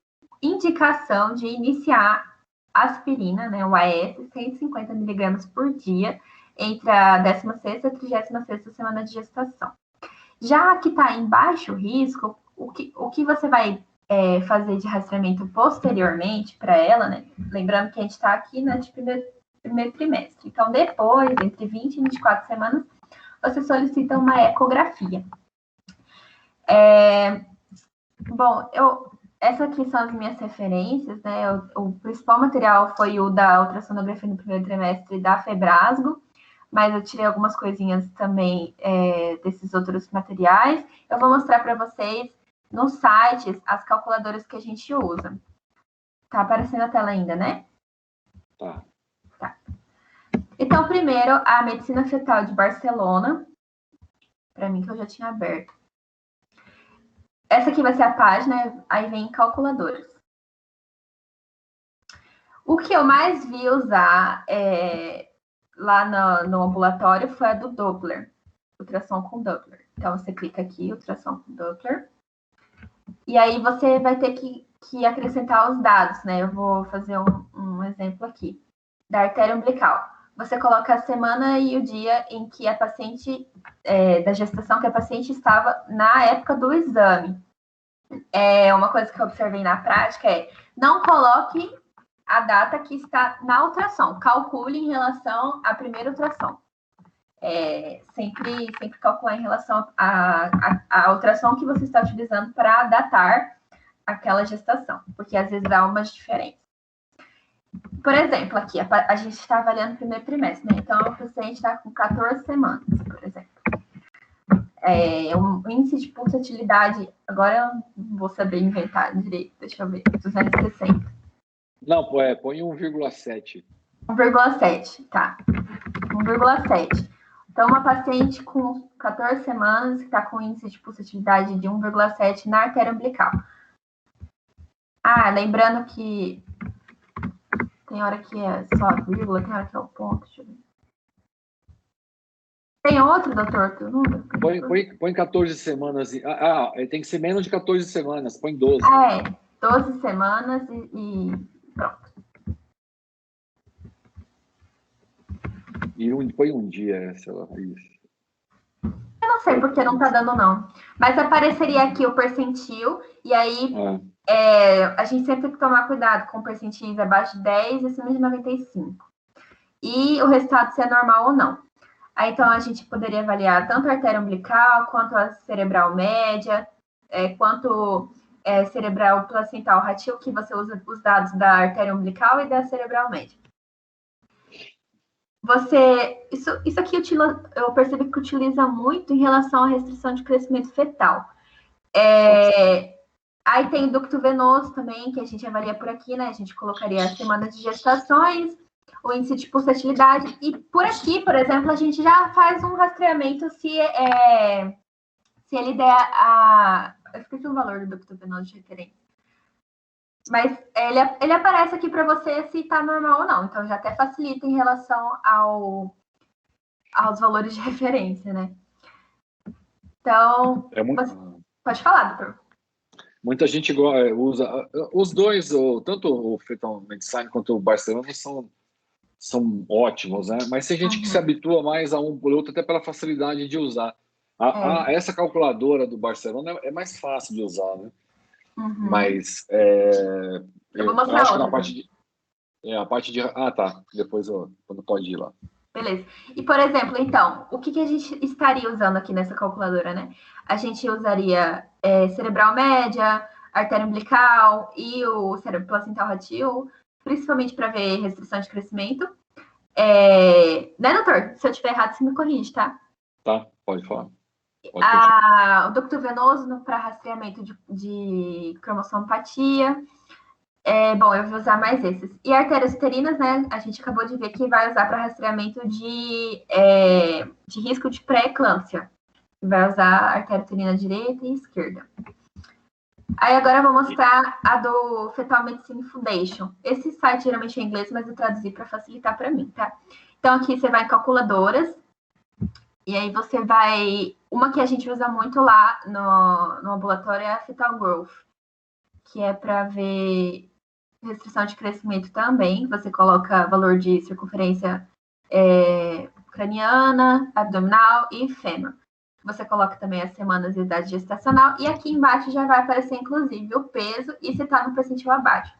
B: indicação de iniciar aspirina, né, o AS, 150 mg por dia, entre a 16ª e a 36ª semana de gestação. Já que está em baixo risco, o que você vai fazer de rastreamento posteriormente para ela, né? Lembrando que a gente está aqui de primeiro trimestre. Então, depois, entre 20 e 24 semanas, você solicita uma ecografia. Bom, essas aqui são as minhas referências, né? O principal material foi o da ultrassonografia no primeiro trimestre da Febrasgo, mas eu tirei algumas coisinhas também desses outros materiais. Eu vou mostrar para vocês nos sites as calculadoras que a gente usa. Tá aparecendo a tela ainda, né?
A: Tá.
B: Então, primeiro, a Medicina Fetal de Barcelona. Para mim, que eu já tinha aberto. Essa aqui vai ser a página, aí vem calculadoras. O que eu mais vi usar lá no ambulatório foi a do Doppler, ultrassom com Doppler. Então, você clica aqui, ultrassom com Doppler. E aí, você vai ter que acrescentar os dados, né? Eu vou fazer um exemplo aqui. Da artéria umbilical. Você coloca a semana e o dia em que a paciente, da gestação, que a paciente estava na época do exame. Uma coisa que eu observei na prática não coloque a data que está na ultrassom. Calcule em relação à primeira ultrassom. Sempre calcular em relação à ultrassom que você está utilizando para datar aquela gestação, porque às vezes há umas diferenças. Por exemplo, aqui, a gente está avaliando o primeiro trimestre, né? Então, o paciente está com 14 semanas, por exemplo. O índice de pulsatilidade, agora eu não vou saber inventar direito, deixa eu ver, 260.
A: Não, põe 1,7.
B: 1,7, tá. 1,7. Então, uma paciente com 14 semanas que está com índice de pulsatilidade de 1,7 na artéria umbilical. Lembrando que tem hora que é só a vírgula, tem hora que é o ponto. Deixa eu ver. Tem outro, doutor?
A: Põe 14 semanas. Tem que ser menos de 14 semanas. Põe 12.
B: 12 semanas e pronto.
A: E põe um dia, sei lá, isso.
B: Eu não sei porque não tá dando, não. Mas apareceria aqui o percentil, e aí a gente sempre tem que tomar cuidado com percentis abaixo de 10 e acima de 95. E o resultado se é normal ou não. Aí, então, a gente poderia avaliar tanto a artéria umbilical, quanto a cerebral média, quanto cerebral placental ratil, que você usa os dados da artéria umbilical e da cerebral média. Isso aqui eu percebi que utiliza muito em relação à restrição de crescimento fetal. Aí tem o ducto venoso também, que a gente avalia por aqui, né? A gente colocaria as semanas de gestações, o índice de pulsatilidade. E por aqui, por exemplo, a gente já faz um rastreamento se ele der eu esqueci o valor do ducto venoso de referência. Mas ele aparece aqui para você se está normal ou não. Então, já até facilita em relação aos valores de referência, né? Então, pode falar, doutor.
A: Muita gente usa... Os dois, tanto o Fetal Medicine quanto o Barcelona, são ótimos, né? Mas tem gente que se habitua mais a um por outro, até pela facilidade de usar. Essa calculadora do Barcelona é mais fácil de usar, né? Mas
B: eu vou mostrar
A: acho que
B: outra,
A: na parte de... tá. Depois quando pode ir lá.
B: Beleza. E, por exemplo, então, o que a gente estaria usando aqui nessa calculadora, né? A gente usaria cerebral média, artéria umbilical e o cérebro placental ratil, principalmente para ver restrição de crescimento. Né, doutor? Se eu estiver errado, você me corrige, tá?
A: Tá, pode falar.
B: O ducto venoso para rastreamento de cromossomopatia. Bom, eu vou usar mais esses. E artérias uterinas, né? A gente acabou de ver que vai usar para rastreamento de risco de pré-eclâmpsia. Vai usar a artéria uterina direita e esquerda. Aí agora eu vou mostrar a do Fetal Medicine Foundation. Esse site geralmente é em inglês, mas eu traduzi para facilitar para mim, tá? Então aqui você vai em calculadoras. E aí você vai... Uma que a gente usa muito lá no ambulatório é a Fetal Growth, que é para ver restrição de crescimento também. Você coloca valor de circunferência craniana, abdominal e fêmur. Você coloca também as semanas de idade gestacional. E aqui embaixo já vai aparecer, inclusive, o peso e se está no percentil abaixo.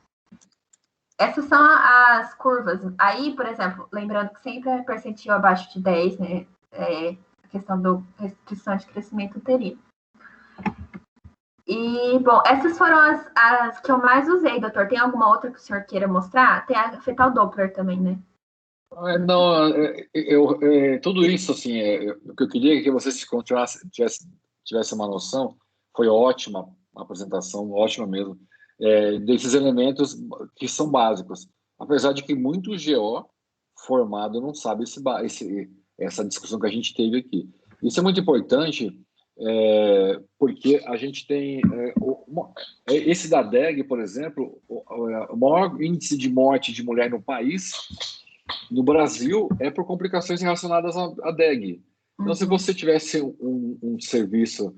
B: Essas são as curvas. Aí, por exemplo, lembrando que sempre é percentil abaixo de 10, né? A questão da restrição de crescimento uterino. E, bom, essas foram as que eu mais usei, doutor. Tem alguma outra que o senhor queira mostrar? Tem a fetal Doppler também, né?
A: Não, tudo isso, assim, o que eu queria é que vocês tivessem uma noção. Foi ótima a apresentação, ótima mesmo, desses elementos que são básicos. Apesar de que muito GO formado não sabe essa discussão que a gente teve aqui. Isso é muito importante, porque a gente tem... esse da DEG, por exemplo, o maior índice de morte de mulher no país... No Brasil, é por complicações relacionadas à DEG. Então, se você tivesse um serviço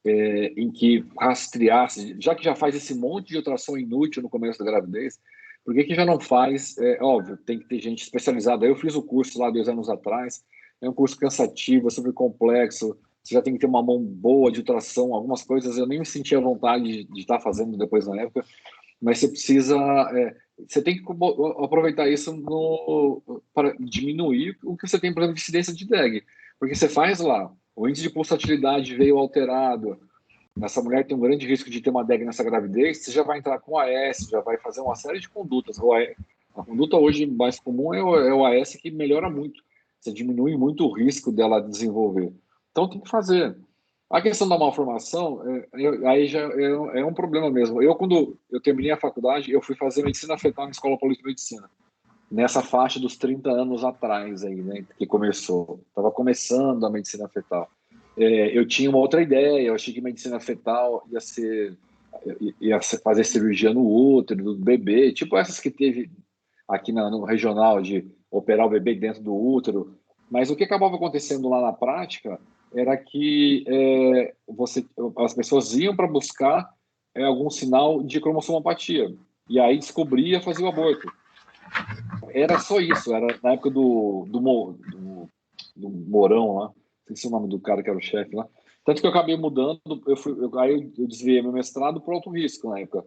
A: em que rastreasse, já que já faz esse monte de ultrassom inútil no começo da gravidez, por que já não faz? Óbvio, tem que ter gente especializada. Eu fiz o curso lá 2 anos atrás, é um curso cansativo, é super complexo, você já tem que ter uma mão boa de ultrassom, algumas coisas eu nem me sentia à vontade de estar fazendo depois na época, mas você precisa... você tem que aproveitar isso para diminuir o que você tem, por exemplo, de incidência de DEG. Porque você faz lá, o índice de pulsatilidade veio alterado, essa mulher tem um grande risco de ter uma DEG nessa gravidez, você já vai entrar com AS, já vai fazer uma série de condutas. A conduta hoje mais comum é o AS, que melhora muito. Você diminui muito o risco dela desenvolver. Então tem que fazer. A questão da malformação, aí já é um problema mesmo. Quando eu terminei a faculdade, eu fui fazer medicina fetal na Escola Paulista de Medicina, nessa faixa dos 30 anos atrás, aí, né, que começou. Estava começando a medicina fetal. Eu tinha uma outra ideia, eu achei que medicina fetal ia ser ia fazer cirurgia no útero do bebê, tipo essas que teve aqui no regional de operar o bebê dentro do útero. Mas o que acabava acontecendo lá na prática era que as pessoas iam para buscar algum sinal de cromossomopatia. E aí descobria e fazia o aborto. Era só isso. Era na época do Mourão lá. Não sei se é o nome do cara que era o chefe lá. Tanto que eu acabei mudando. Aí eu desviei meu mestrado para alto risco na época.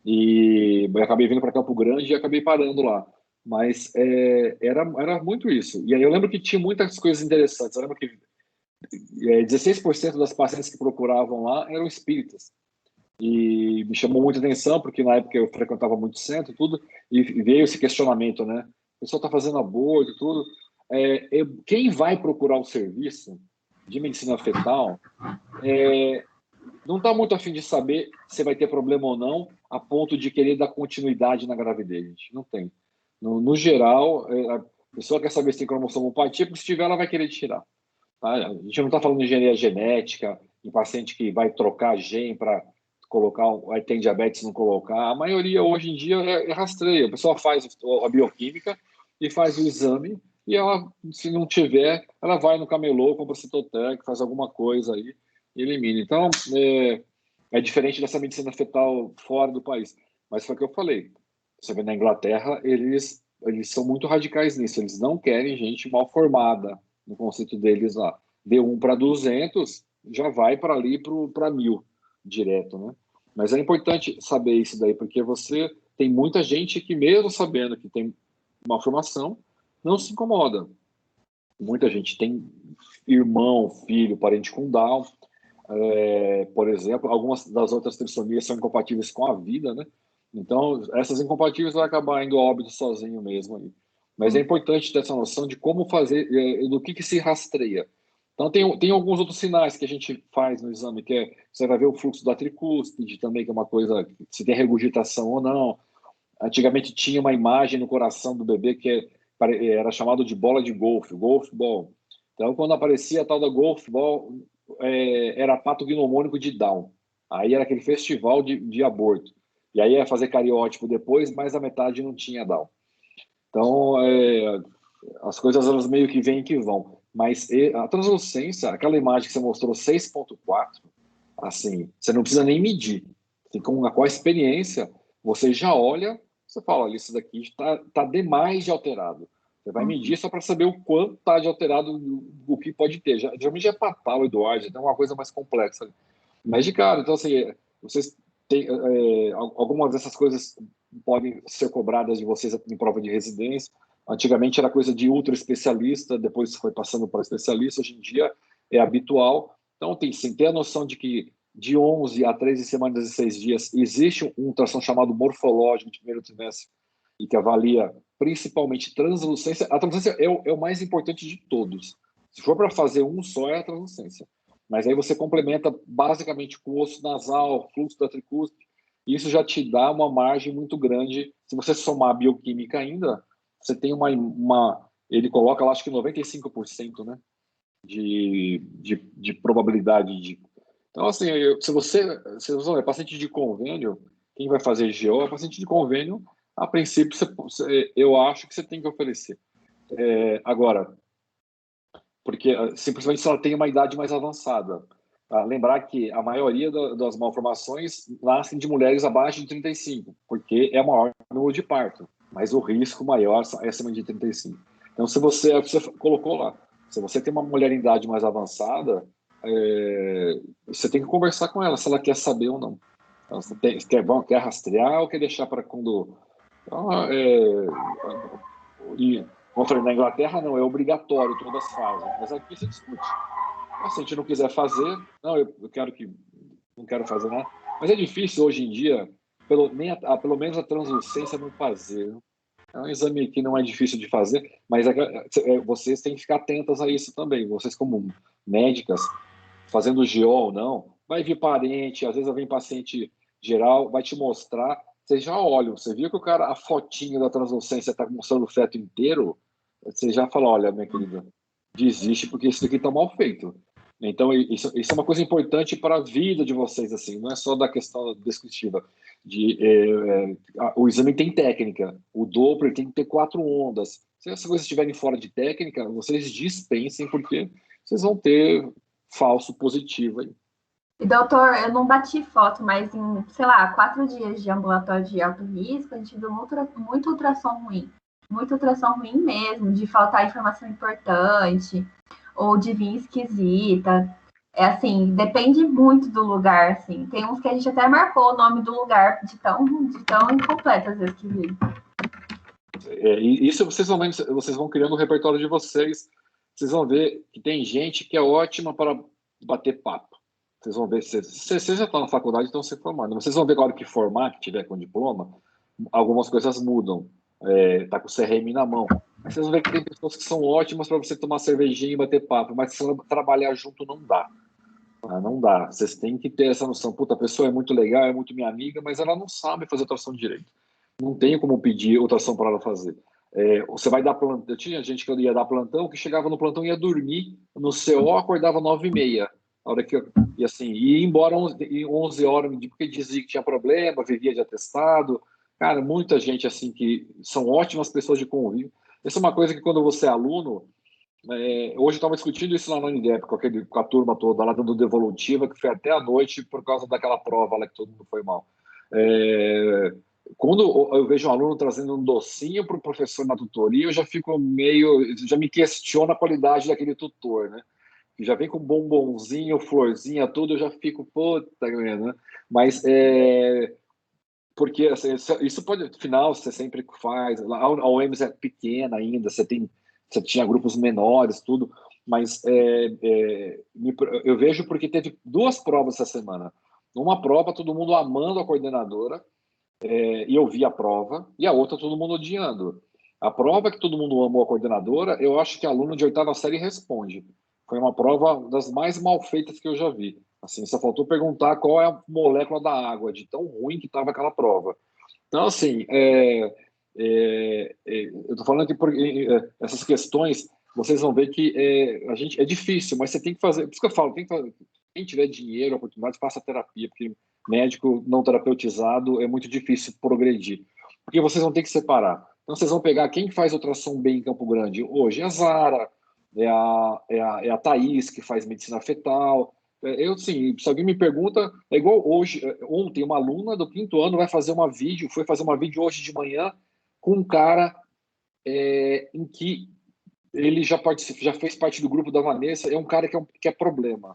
A: E eu acabei vindo para Campo Grande e acabei parando lá. Mas era muito isso. E aí eu lembro que tinha muitas coisas interessantes. Eu lembro que 16% das pacientes que procuravam lá eram espíritas. E me chamou muita atenção, porque na época eu frequentava muito centro, tudo, e veio esse questionamento, né? O pessoal está fazendo aborto, tudo. Quem vai procurar o serviço de medicina fetal não está muito a fim de saber se vai ter problema ou não, a ponto de querer dar continuidade na gravidez. Gente. Não tem. No geral, a pessoa quer saber se tem cromossomopatia, porque se tiver, ela vai querer tirar. Tá? A gente não está falando de engenharia genética, em paciente que vai trocar gene para colocar, aí tem diabetes não colocar. A maioria hoje em dia é rastreio. A pessoa faz a bioquímica e faz o exame e ela, se não tiver, ela vai no camelô, compra Citotec, faz alguma coisa aí e elimina. Então, é diferente dessa medicina fetal fora do país. Mas foi o que eu falei. Você vê na Inglaterra, eles são muito radicais nisso. Eles não querem gente mal formada, no conceito deles lá. Deu 1 para 200, já vai para ali para 1000 direto, né? Mas é importante saber isso daí, porque você tem muita gente que, mesmo sabendo que tem uma formação, não se incomoda. Muita gente tem irmão, filho, parente com Down, por exemplo. Algumas das outras trissomias são incompatíveis com a vida, né? Então, essas incompatíveis vão acabar indo a óbito sozinho mesmo aí. Mas é importante ter essa noção de como fazer, do que se rastreia. Então, tem alguns outros sinais que a gente faz no exame, que você vai ver o fluxo da tricúspide também, que é uma coisa, se tem regurgitação ou não. Antigamente tinha uma imagem no coração do bebê que era chamado de bola de golfe, golf ball. Então, quando aparecia a tal da golf ball, era patognomônico de Down. Aí era aquele festival de aborto. E aí ia fazer cariótipo depois, mas a metade não tinha Down. Então, as coisas elas meio que vêm e que vão. Mas a translucência, aquela imagem que você mostrou, 6.4, assim, você não precisa nem medir. Com a experiência, você já olha, você fala, olha, isso daqui está demais de alterado. Você vai medir só para saber o quanto está de alterado, o que pode ter. Geralmente é Patal, Eduardo, então é uma coisa mais complexa. Mas de cara, então assim, vocês têm, algumas dessas coisas podem ser cobradas de vocês em prova de residência. Antigamente era coisa de ultra especialista, depois foi passando para especialista, hoje em dia é habitual. Então tem sim, ter a noção de que de 11 a 13 semanas e 6 dias existe um ultrassom chamado morfológico de primeiro trimestre e que avalia principalmente translucência. A translucência é o mais importante de todos. Se for para fazer um só, é a translucência. Mas aí você complementa basicamente com o osso nasal, fluxo da tricúspide, e isso já te dá uma margem muito grande. Se você somar a bioquímica ainda, você tem ele coloca lá, acho que 95%, né, de probabilidade de... Então, assim, se você é paciente de convênio, quem vai fazer GO é paciente de convênio, a princípio, eu acho que você tem que oferecer. Agora, porque simplesmente se ela tem uma idade mais avançada. Lembrar que a maioria das malformações nascem de mulheres abaixo de 35, porque é o maior número de parto, mas o risco maior é acima de 35. Então, se você colocou lá, se você tem uma mulher em idade mais avançada, você tem que conversar com ela, se ela quer saber ou não. Então, você quer rastrear ou quer deixar para quando... Então, como eu falei, na Inglaterra não, é obrigatório, todas fazem, mas aqui se discute. Se a gente não quiser fazer, não, eu não quero fazer nada. Mas é difícil hoje em dia, pelo menos a translucência não fazer. É um exame que não é difícil de fazer, mas vocês têm que ficar atentas a isso também. Vocês como médicas, fazendo GO ou não, vai vir parente, às vezes vem paciente geral, vai te mostrar, vocês já olham, você viu que o cara, a fotinha da translucência está mostrando o feto inteiro, você já fala, olha, minha querida, desiste porque isso aqui está mal feito. Então, isso é uma coisa importante para a vida de vocês, assim, não é só da questão descritiva. O exame tem técnica, o Doppler tem que ter 4 ondas. Se essas coisas estiverem fora de técnica, vocês dispensem, porque vocês vão ter falso positivo aí.
B: E, doutor, eu não bati foto, mas em, sei lá, 4 dias de ambulatório de alto risco, a gente viu muito ultrassom ruim. Muito ultrassom ruim mesmo, de faltar informação importante, ou de vir esquisita. É assim, depende muito do lugar, assim. Tem uns que a gente até marcou o nome do lugar de tão incompleto, às vezes, que vi.
A: E isso vocês vão criando o repertório de vocês. Vocês vão ver que tem gente que é ótima para bater papo. Vocês vão ver, você já está na faculdade, estão se formando. Vocês vão ver que a hora que formar, que tiver com diploma, algumas coisas mudam. Tá com o CRM na mão. Mas vocês vão ver que tem pessoas que são ótimas para você tomar cervejinha e bater papo, mas se trabalhar junto não dá. Não dá. Vocês têm que ter essa noção. Puta, a pessoa é muito legal, é muito minha amiga, mas ela não sabe fazer ultrassom direito. Não tenho como pedir ultrassom para ela fazer. Você vai dar plantão. Tinha gente que ia dar plantão, que chegava no plantão e ia dormir no CO, acordava 9h30. A hora que e assim, ia embora 11 horas, porque dizia que tinha problema, vivia de atestado. Cara, muita gente assim que são ótimas pessoas de convívio. Essa é uma coisa que quando você é aluno, hoje eu estava discutindo isso lá na Unidep, com a turma toda lá dando devolutiva, que foi até a noite por causa daquela prova lá que todo mundo foi mal. Quando eu vejo um aluno trazendo um docinho para o professor na tutoria, eu já fico já me questiono a qualidade daquele tutor, né? Que já vem com bombonzinho, florzinha, tudo, eu já fico, puta, né? Mas porque assim, isso pode, no final, você sempre faz. A UEMS é pequena ainda, você tinha grupos menores, tudo, mas eu vejo porque teve 2 provas essa semana. Uma prova, todo mundo amando a coordenadora, e eu vi a prova, e a outra, todo mundo odiando. A prova que todo mundo amou a coordenadora, eu acho que aluno de 8ª série responde. Foi uma prova das mais mal feitas que eu já vi. Assim, só faltou perguntar qual é a molécula da água, de tão ruim que estava aquela prova. Então, assim, eu estou falando que essas questões, vocês vão ver que é difícil, mas você tem que fazer. Por isso que eu falo, quem tiver dinheiro, oportunidade, faça terapia, porque médico não terapeutizado é muito difícil progredir. Porque vocês vão ter que separar. Então, vocês vão pegar quem faz ultrassom bem em Campo Grande hoje, é a Zara, é a Thaís, que faz medicina fetal. Sim, se alguém me pergunta, é igual ontem, uma aluna do 5º ano foi fazer uma vídeo hoje de manhã com um cara em que ele já fez parte do grupo da Vanessa, é um cara que é problema.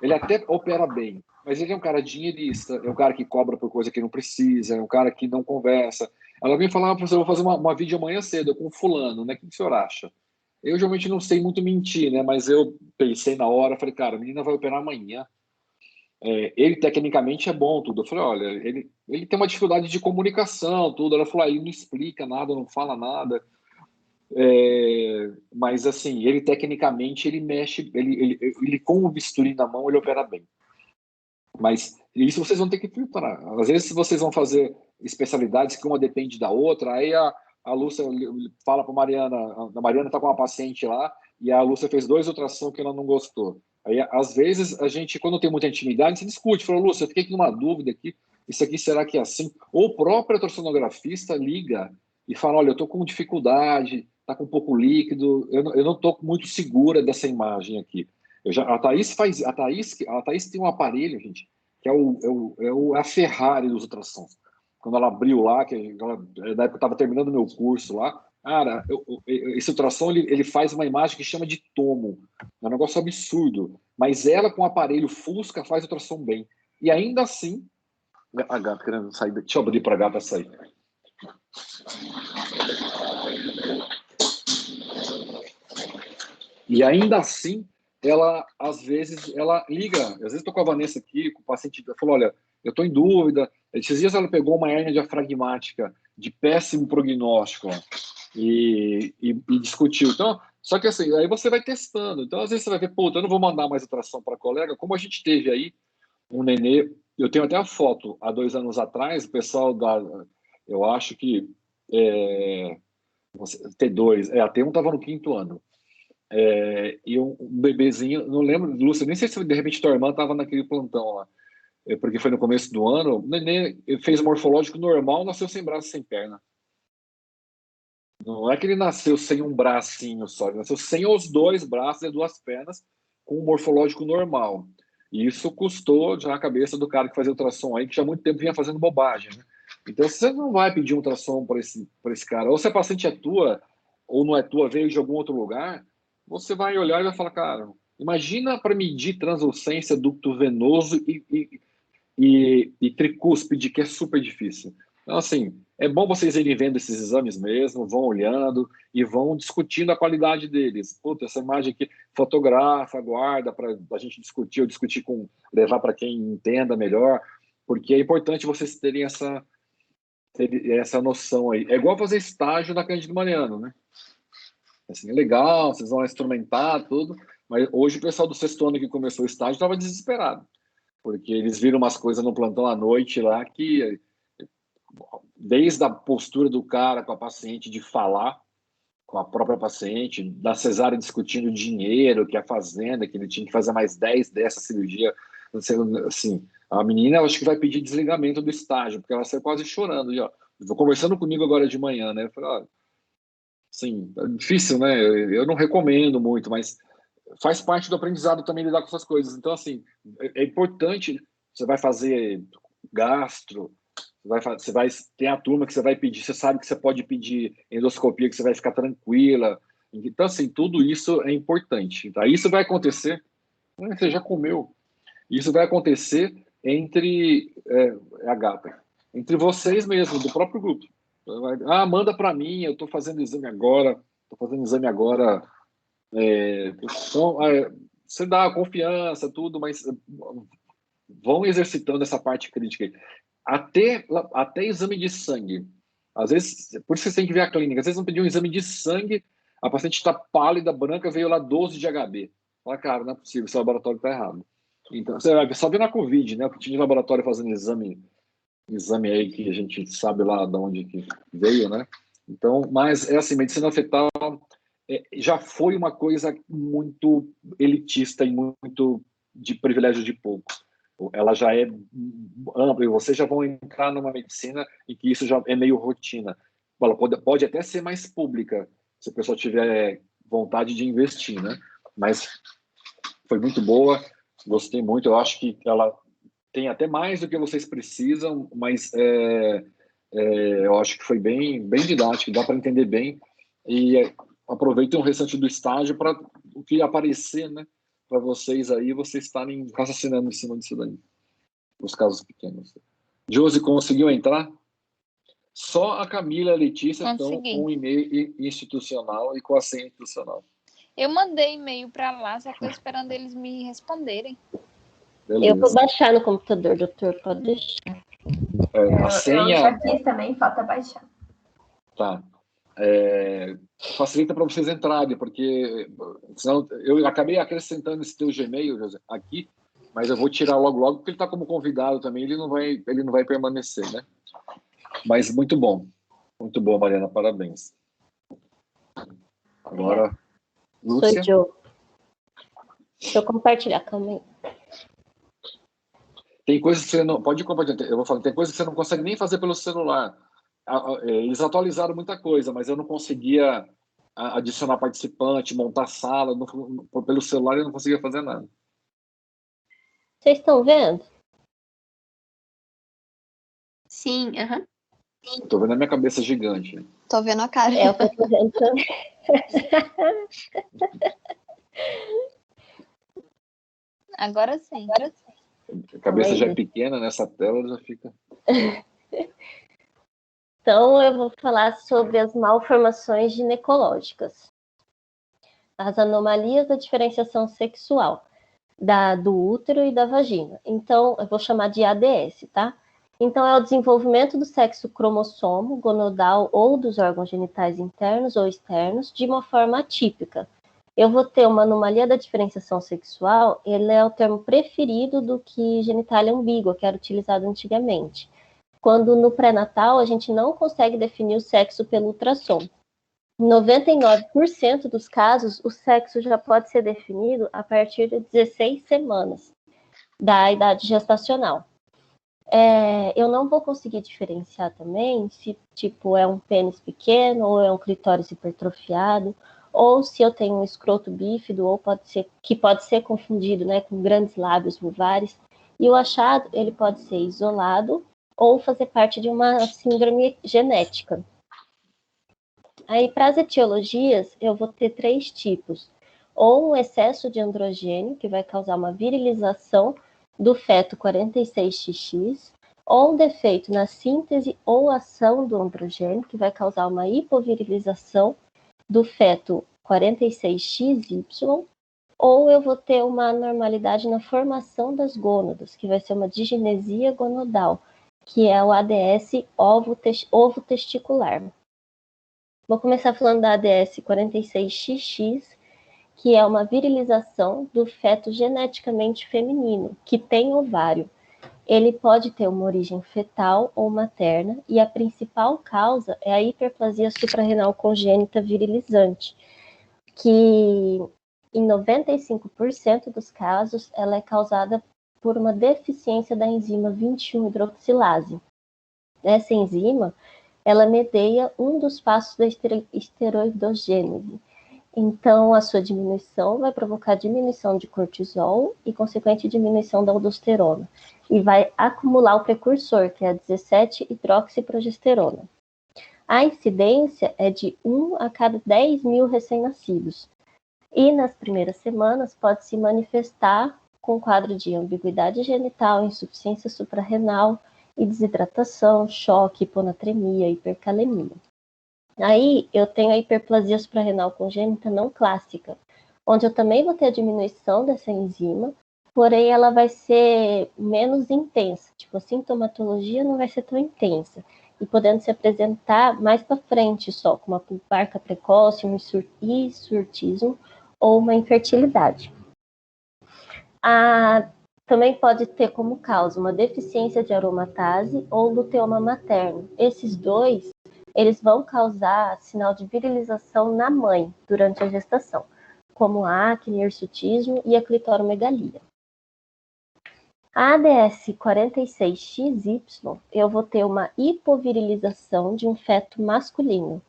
A: Ele até opera bem, mas ele é um cara dinheirista, é um cara que cobra por coisa que não precisa, é um cara que não conversa. Ela vem falar, professor, eu vou fazer uma vídeo amanhã cedo com fulano, né? O que o senhor acha? Eu geralmente não sei muito mentir, né? Mas eu pensei na hora, falei, cara, a menina vai operar amanhã. Ele tecnicamente é bom, tudo. Eu falei, olha, ele tem uma dificuldade de comunicação, tudo. Ela falou, ele não explica nada, não fala nada. Mas assim, ele tecnicamente ele mexe, ele com o bisturi na mão ele opera bem. Mas isso vocês vão ter que filtrar. Às vezes vocês vão fazer especialidades que uma depende da outra, aí a Lúcia fala para a Mariana está com uma paciente lá e a Lúcia fez 2 ultrassons que ela não gostou. Aí às vezes a gente, quando tem muita intimidade, se discute, fala, Lúcia, eu fiquei com uma dúvida aqui, isso aqui será que é assim? Ou o próprio ultrassonografista liga e fala, olha, eu estou com dificuldade, está com pouco líquido, eu não estou muito segura dessa imagem aqui. A Thaís tem um aparelho, gente, que é a Ferrari dos ultrassons. Quando ela abriu lá, na época eu estava terminando o meu curso lá, cara, esse ultrassom ele faz uma imagem que chama de tomo. É um negócio absurdo. Mas ela, com o aparelho Fusca, faz ultrassom bem. E ainda assim, a gata querendo sair. Deixa eu abrir para a gata sair. E ainda assim, ela, às vezes, ela liga. Às vezes estou com a Vanessa aqui, com o paciente, ela falou, olha, eu estou em dúvida. Esses dias ela pegou uma hérnia diafragmática de péssimo prognóstico e discutiu. Então, só que assim, aí você vai testando. Então, às vezes você vai ver, puta, eu não vou mandar mais ultrassom para colega. Como a gente teve aí um nenê, eu tenho até a foto, há 2 anos atrás, o pessoal eu acho que T2, a T1 estava no 5º ano. E um bebezinho, não lembro, Lúcia, nem sei se de repente tua irmã estava naquele plantão lá, porque foi no começo do ano, o neném fez morfológico normal, nasceu sem braço e sem perna. Não é que ele nasceu sem um bracinho só, ele nasceu sem os 2 braços e 2 pernas, com um morfológico normal. E isso custou já a cabeça do cara que fazia ultrassom aí, que já há muito tempo vinha fazendo bobagem, né? Então você não vai pedir um ultrassom para esse cara. Ou se a paciente é tua, ou não é tua, veio de algum outro lugar, você vai olhar e vai falar, cara, imagina para medir translucência ducto venoso e tricúspide, que é super difícil. Então, assim, é bom vocês irem vendo esses exames mesmo, vão olhando e vão discutindo a qualidade deles. Puta, essa imagem aqui, fotografa, guarda para a gente discutir, ou discutir com, levar para quem entenda melhor, porque é importante vocês terem essa noção aí. É igual fazer estágio na Cândido Mariano, né? Assim, é legal, vocês vão instrumentar tudo, mas hoje o pessoal do 6º ano que começou o estágio estava desesperado, porque eles viram umas coisas no plantão à noite lá que, desde a postura do cara com a paciente de falar com a própria paciente, da cesárea discutindo dinheiro, que a fazenda, que ele tinha que fazer mais 10 dessa cirurgia, assim, a menina, eu acho que vai pedir desligamento do estágio, porque ela saiu quase chorando, já. Conversando comigo agora de manhã, né, eu falei, olha, sim, é difícil, né, eu não recomendo muito, mas faz parte do aprendizado também lidar com essas coisas. Então, assim, é importante, você vai fazer gastro, você vai ter a turma que você vai pedir, você sabe que você pode pedir endoscopia, que você vai ficar tranquila. Então, assim, tudo isso é importante. Tá? Isso vai acontecer, você já comeu, isso vai acontecer entre a gata, entre vocês mesmo, do próprio grupo. Ah, manda para mim, eu estou fazendo exame agora, então, você dá confiança, tudo, mas vão exercitando essa parte crítica aí. Até exame de sangue. Às vezes, por isso você tem que ver a clínica. Às vezes não pediu um exame de sangue, a paciente está pálida, branca, veio lá 12 de HB. Fala, cara, não é possível, esse laboratório está errado. Então, você vai só ver na Covid, né? Porque tinha de laboratório fazendo exame aí que a gente sabe lá de onde que veio, né? Então, mas é assim, medicina fetal já foi uma coisa muito elitista e muito de privilégio de poucos. Ela já é ampla e vocês já vão entrar numa medicina em que isso já é meio rotina. Ela pode até ser mais pública, se a pessoa tiver vontade de investir, né? Mas foi muito boa, gostei muito. Eu acho que ela tem até mais do que vocês precisam, mas eu acho que foi bem didático, dá para entender bem. E aproveitem o restante do estágio para o que aparecer, né? Para vocês aí, vocês estarem raciocinando em cima disso daí, os casos pequenos. Josi, conseguiu entrar? Só a Camila e a Letícia estão com o e-mail institucional e com a senha institucional.
D: Eu mandei e-mail para lá, só estou esperando eles me responderem.
A: Beleza.
E: Eu vou baixar no computador, doutor, pode deixar.
A: A senha...
B: Eu já fiz também, falta baixar.
A: Tá. Facilita para vocês entrarem, porque senão eu acabei acrescentando esse teu Gmail, José, aqui, mas eu vou tirar logo, porque ele está como convidado também, ele não vai permanecer, né? Mas muito bom, Mariana, parabéns. Agora, Lúcia.
E: Sou eu. Deixa eu compartilhar, calma aí.
A: Tem coisas que você não... Pode compartilhar, eu vou falar, tem coisas que você não consegue nem fazer pelo celular. Eles atualizaram muita coisa, mas eu não conseguia adicionar participante, montar sala, pelo celular eu não conseguia fazer nada.
E: Vocês estão vendo?
C: Sim, aham.
A: Estou vendo a minha cabeça gigante.
C: Tô vendo a cara.
E: Eu tô vendo também.
D: Agora sim.
A: A cabeça já é pequena, nessa tela já fica...
E: Então, eu vou falar sobre as malformações ginecológicas. As anomalias da diferenciação sexual do útero e da vagina. Então, eu vou chamar de ADS, tá? Então, é o desenvolvimento do sexo cromossomo, gonadal ou dos órgãos genitais internos ou externos de uma forma atípica. Eu vou ter uma anomalia da diferenciação sexual, ele é o termo preferido do que genitália ambígua, que era utilizado antigamente. Quando no pré-natal a gente não consegue definir o sexo pelo ultrassom. Em 99% dos casos, o sexo já pode ser definido a partir de 16 semanas da idade gestacional. Eu não vou conseguir diferenciar também se, tipo, é um pênis pequeno ou é um clitóris hipertrofiado, ou se eu tenho um escroto bífido, ou pode ser confundido, né, com grandes lábios vulvares. E o achado, ele pode ser isolado ou fazer parte de uma síndrome genética. Aí, para as etiologias, eu vou ter 3 tipos. Ou um excesso de androgênio, que vai causar uma virilização do feto 46XX, ou um defeito na síntese ou ação do androgênio, que vai causar uma hipovirilização do feto 46XY, ou eu vou ter uma anormalidade na formação das gônadas, que vai ser uma diginesia gonadal, que é o ADS ovo-testicular. Vou começar falando da ADS 46XX, que é uma virilização do feto geneticamente feminino, que tem ovário. Ele pode ter uma origem fetal ou materna, e a principal causa é a hiperplasia suprarrenal congênita virilizante, que em 95% dos casos ela é causada por uma deficiência da enzima 21-hidroxilase. Essa enzima, ela medeia um dos passos da esteroidogênese. Então, a sua diminuição vai provocar diminuição de cortisol e consequente diminuição da aldosterona. E vai acumular o precursor, que é a 17-hidroxiprogesterona. A incidência é de 1 a cada 10 mil recém-nascidos. E nas primeiras semanas pode se manifestar com quadro de ambiguidade genital, insuficiência suprarrenal e desidratação, choque, hiponatremia, hipercalemia. Aí eu tenho a hiperplasia suprarrenal congênita não clássica, onde eu também vou ter a diminuição dessa enzima, porém ela vai ser menos intensa, tipo, a sintomatologia não vai ser tão intensa, e podendo se apresentar mais para frente só, com uma parca precoce, um hirsutismo ou uma infertilidade. Também pode ter como causa uma deficiência de aromatase ou luteoma materno. Esses dois, eles vão causar sinal de virilização na mãe durante a gestação, como a acne, hirsutismo e a clitoromegalia. A ADS 46XY, eu vou ter uma hipovirilização de um feto masculino,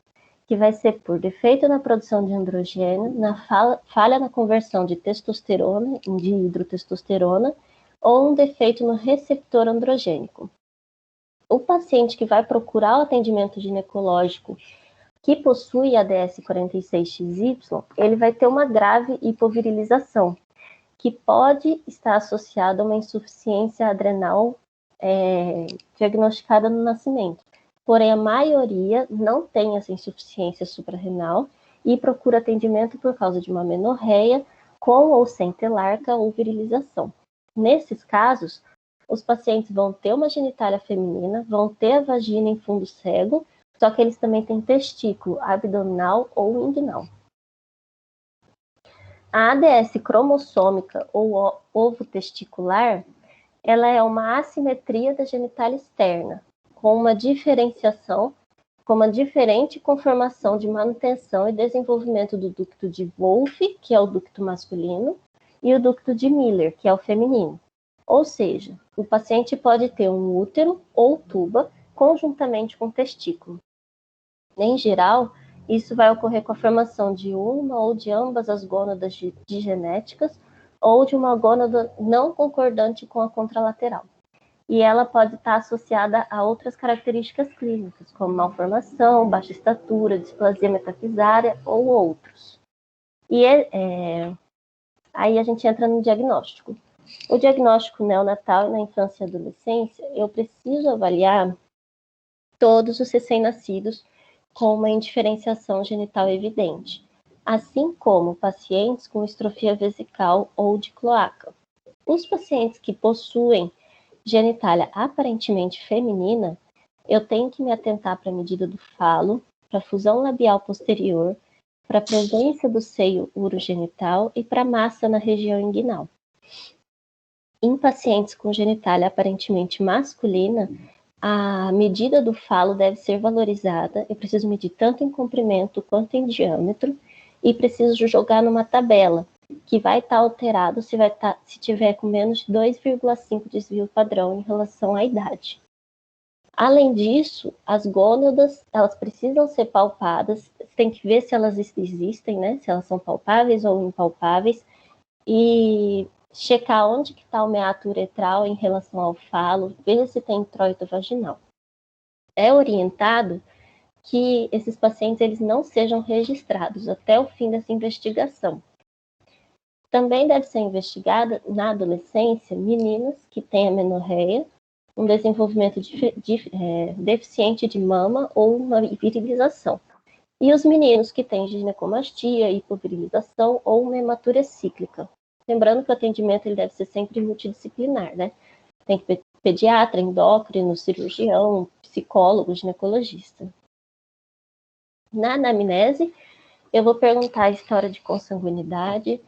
E: que vai ser por defeito na produção de androgênio, na falha na conversão de testosterona em dihidrotestosterona, ou um defeito no receptor androgênico. O paciente que vai procurar o atendimento ginecológico que possui ADS 46XY, ele vai ter uma grave hipovirilização, que pode estar associada a uma insuficiência adrenal diagnosticada no nascimento. Porém, a maioria não tem essa insuficiência suprarrenal e procura atendimento por causa de uma amenorreia com ou sem telarca ou virilização. Nesses casos, os pacientes vão ter uma genitália feminina, vão ter a vagina em fundo cego, só que eles também têm testículo abdominal ou inguinal. A ADS cromossômica ou ovo-testicular, ela é uma assimetria da genitália externa, com uma diferenciação, com uma diferente conformação de manutenção e desenvolvimento do ducto de Wolff, que é o ducto masculino, e o ducto de Miller, que é o feminino. Ou seja, o paciente pode ter um útero ou tuba conjuntamente com testículo. Em geral, isso vai ocorrer com a formação de uma ou de ambas as gônadas digenéticas ou de uma gônada não concordante com a contralateral. E ela pode estar associada a outras características clínicas, como malformação, baixa estatura, displasia metafisária ou outros. E aí a gente entra no diagnóstico. O diagnóstico neonatal e na infância e adolescência, eu preciso avaliar todos os recém-nascidos com uma indiferenciação genital evidente, assim como pacientes com estrofia vesical ou de cloaca. Os pacientes que possuem genitália aparentemente feminina, eu tenho que me atentar para a medida do falo, para a fusão labial posterior, para a presença do seio urogenital e para a massa na região inguinal. Em pacientes com genitália aparentemente masculina, A medida do falo deve ser valorizada. Eu preciso medir tanto em comprimento quanto em diâmetro e preciso jogar numa tabela que vai estar alterado se tiver com menos de 2,5 desvio padrão em relação à idade. Além disso, as gônadas, elas precisam ser palpadas, tem que ver se elas existem, né? Se elas são palpáveis ou impalpáveis, e checar onde que está o meato uretral em relação ao falo, ver se tem introito vaginal. É orientado que esses pacientes eles não sejam registrados até o fim dessa investigação. Também deve ser investigada na adolescência meninas que têm amenorreia, um desenvolvimento deficiente de mama ou uma virilização. E os meninos que têm ginecomastia, hipovirilização ou uma hematuria cíclica. Lembrando que o atendimento ele deve ser sempre multidisciplinar, né? Tem pediatra, endócrino, cirurgião, psicólogo, ginecologista. Na anamnese, eu vou perguntar a história de consanguinidade,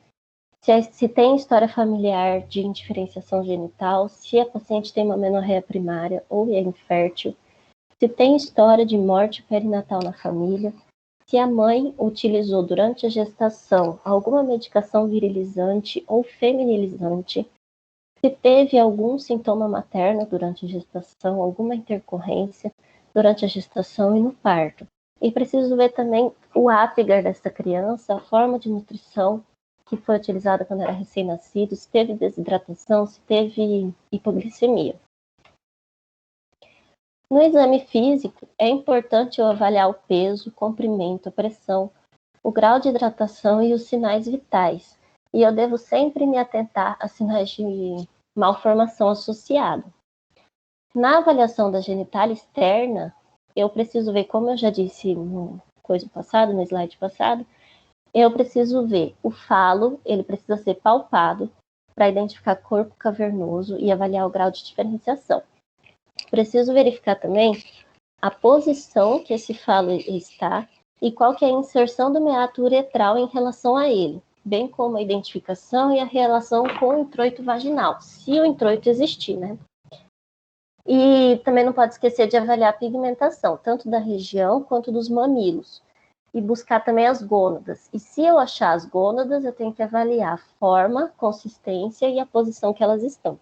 E: se tem história familiar de indiferenciação genital, se a paciente tem uma amenorreia primária ou é infértil, se tem história de morte perinatal na família, se a mãe utilizou durante a gestação alguma medicação virilizante ou feminilizante, se teve algum sintoma materno durante a gestação, alguma intercorrência durante a gestação e no parto. E preciso ver também o Apgar dessa criança, a forma de nutrição que foi utilizada quando era recém-nascido, se teve desidratação, se teve hipoglicemia. No exame físico, é importante eu avaliar o peso, o comprimento, a pressão, o grau de hidratação e os sinais vitais. E eu devo sempre me atentar a sinais de malformação associado. Na avaliação da genitália externa, eu preciso ver, como eu já disse no slide passado, eu preciso ver o falo, ele precisa ser palpado para identificar corpo cavernoso e avaliar o grau de diferenciação. Preciso verificar também a posição que esse falo está e qual que é a inserção do meato uretral em relação a ele, bem como a identificação e a relação com o introito vaginal, se o introito existir, né? E também não pode esquecer de avaliar a pigmentação, tanto da região quanto dos mamilos. E buscar também as gônadas. E se eu achar as gônadas, eu tenho que avaliar a forma, consistência e a posição que elas estão.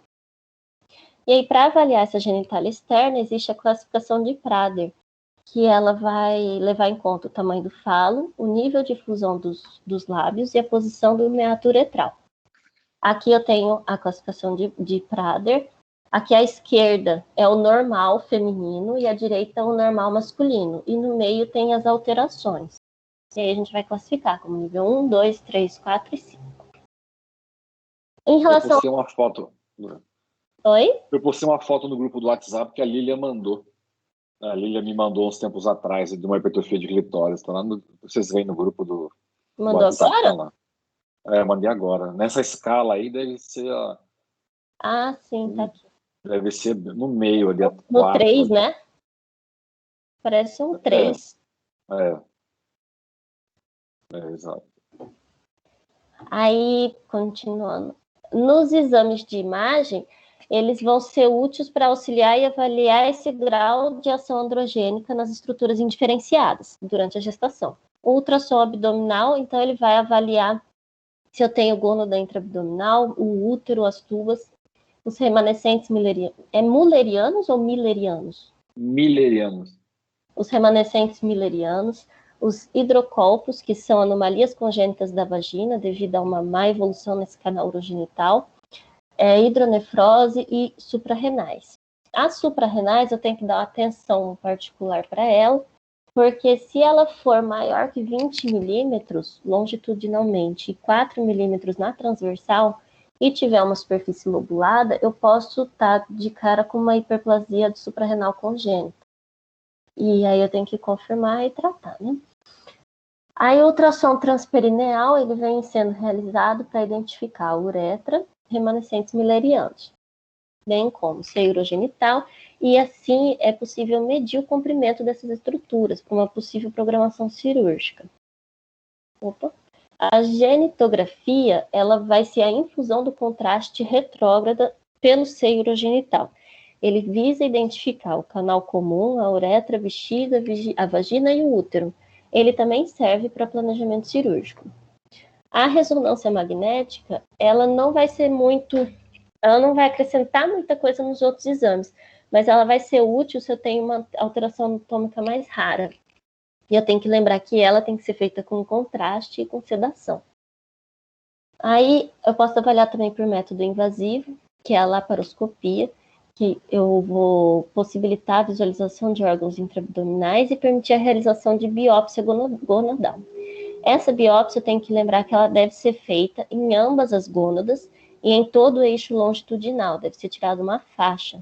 E: E aí, para avaliar essa genitália externa, existe a classificação de Prader, que ela vai levar em conta o tamanho do falo, o nível de fusão dos lábios e a posição do meato uretral. Aqui eu tenho a classificação de Prader. Aqui à esquerda é o normal feminino e à direita é o normal masculino. E no meio tem as alterações. E aí a gente vai classificar como nível 1, 2, 3, 4 e 5. Em relação...
A: Eu postei uma foto.
E: Oi?
A: Eu postei uma foto no grupo do WhatsApp que a Lília mandou. A Lília me mandou uns tempos atrás de uma hipertrofia de clitóris. Tá lá vocês veem no grupo do WhatsApp.
E: Agora?
A: Tá lá. Mandei agora. Nessa escala aí deve ser...
E: Ah, sim, tá aqui.
A: Deve ser no meio ali.
E: No 3, né? Parece um 3.
A: Exato.
E: Aí, continuando. Nos exames de imagem, eles vão ser úteis para auxiliar e avaliar esse grau de ação androgênica nas estruturas indiferenciadas durante a gestação. O ultrassom abdominal, então, ele vai avaliar se eu tenho gônada intraabdominal, o útero, as tubas, os remanescentes millerianos. É mullerianos ou millerianos?
A: Millerianos.
E: Os remanescentes millerianos, os hidrocolpos, que são anomalias congênitas da vagina devido a uma má evolução nesse canal urogenital, hidronefrose e suprarrenais. As suprarrenais eu tenho que dar uma atenção particular para ela, porque se ela for maior que 20 milímetros longitudinalmente e 4 milímetros na transversal e tiver uma superfície lobulada, eu posso estar de cara com uma hiperplasia de suprarrenal congênita. E aí eu tenho que confirmar e tratar, né? Aí o ultrassom transperineal, ele vem sendo realizado para identificar a uretra, remanescentes millerianos, bem como seio urogenital, e assim é possível medir o comprimento dessas estruturas para uma possível programação cirúrgica. A genitografia, ela vai ser a infusão do contraste retrógrada pelo seio urogenital. ele visa identificar o canal comum, a uretra, a bexiga, a vagina e o útero. Ele também serve para planejamento cirúrgico. A ressonância magnética, ela não vai acrescentar muita coisa nos outros exames, mas ela vai ser útil se eu tenho uma alteração anatômica mais rara. E eu tenho que lembrar que ela tem que ser feita com contraste e com sedação. Aí eu posso avaliar também por método invasivo, que é a laparoscopia, que eu vou possibilitar a visualização de órgãos intraabdominais e permitir a realização de biópsia gonadal. Essa biópsia eu tenho que lembrar que ela deve ser feita em ambas as gônadas e em todo o eixo longitudinal, deve ser tirada uma faixa,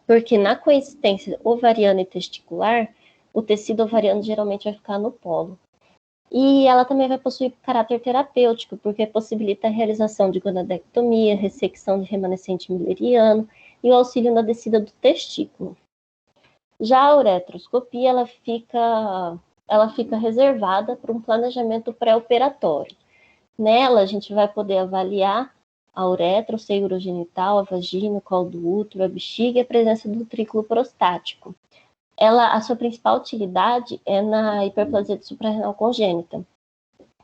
E: porque na coexistência ovariana e testicular, o tecido ovariano geralmente vai ficar no polo. E ela também vai possuir caráter terapêutico, porque possibilita a realização de gonadectomia, ressecção de remanescente mülleriano e o auxílio na descida do testículo. Já a uretroscopia, ela fica reservada para um planejamento pré-operatório. Nela, a gente vai poder avaliar a uretra, o seio urogenital, a vagina, o colo do útero, a bexiga e a presença do triclo prostático. A sua principal utilidade é na hiperplasia suprarrenal congênita,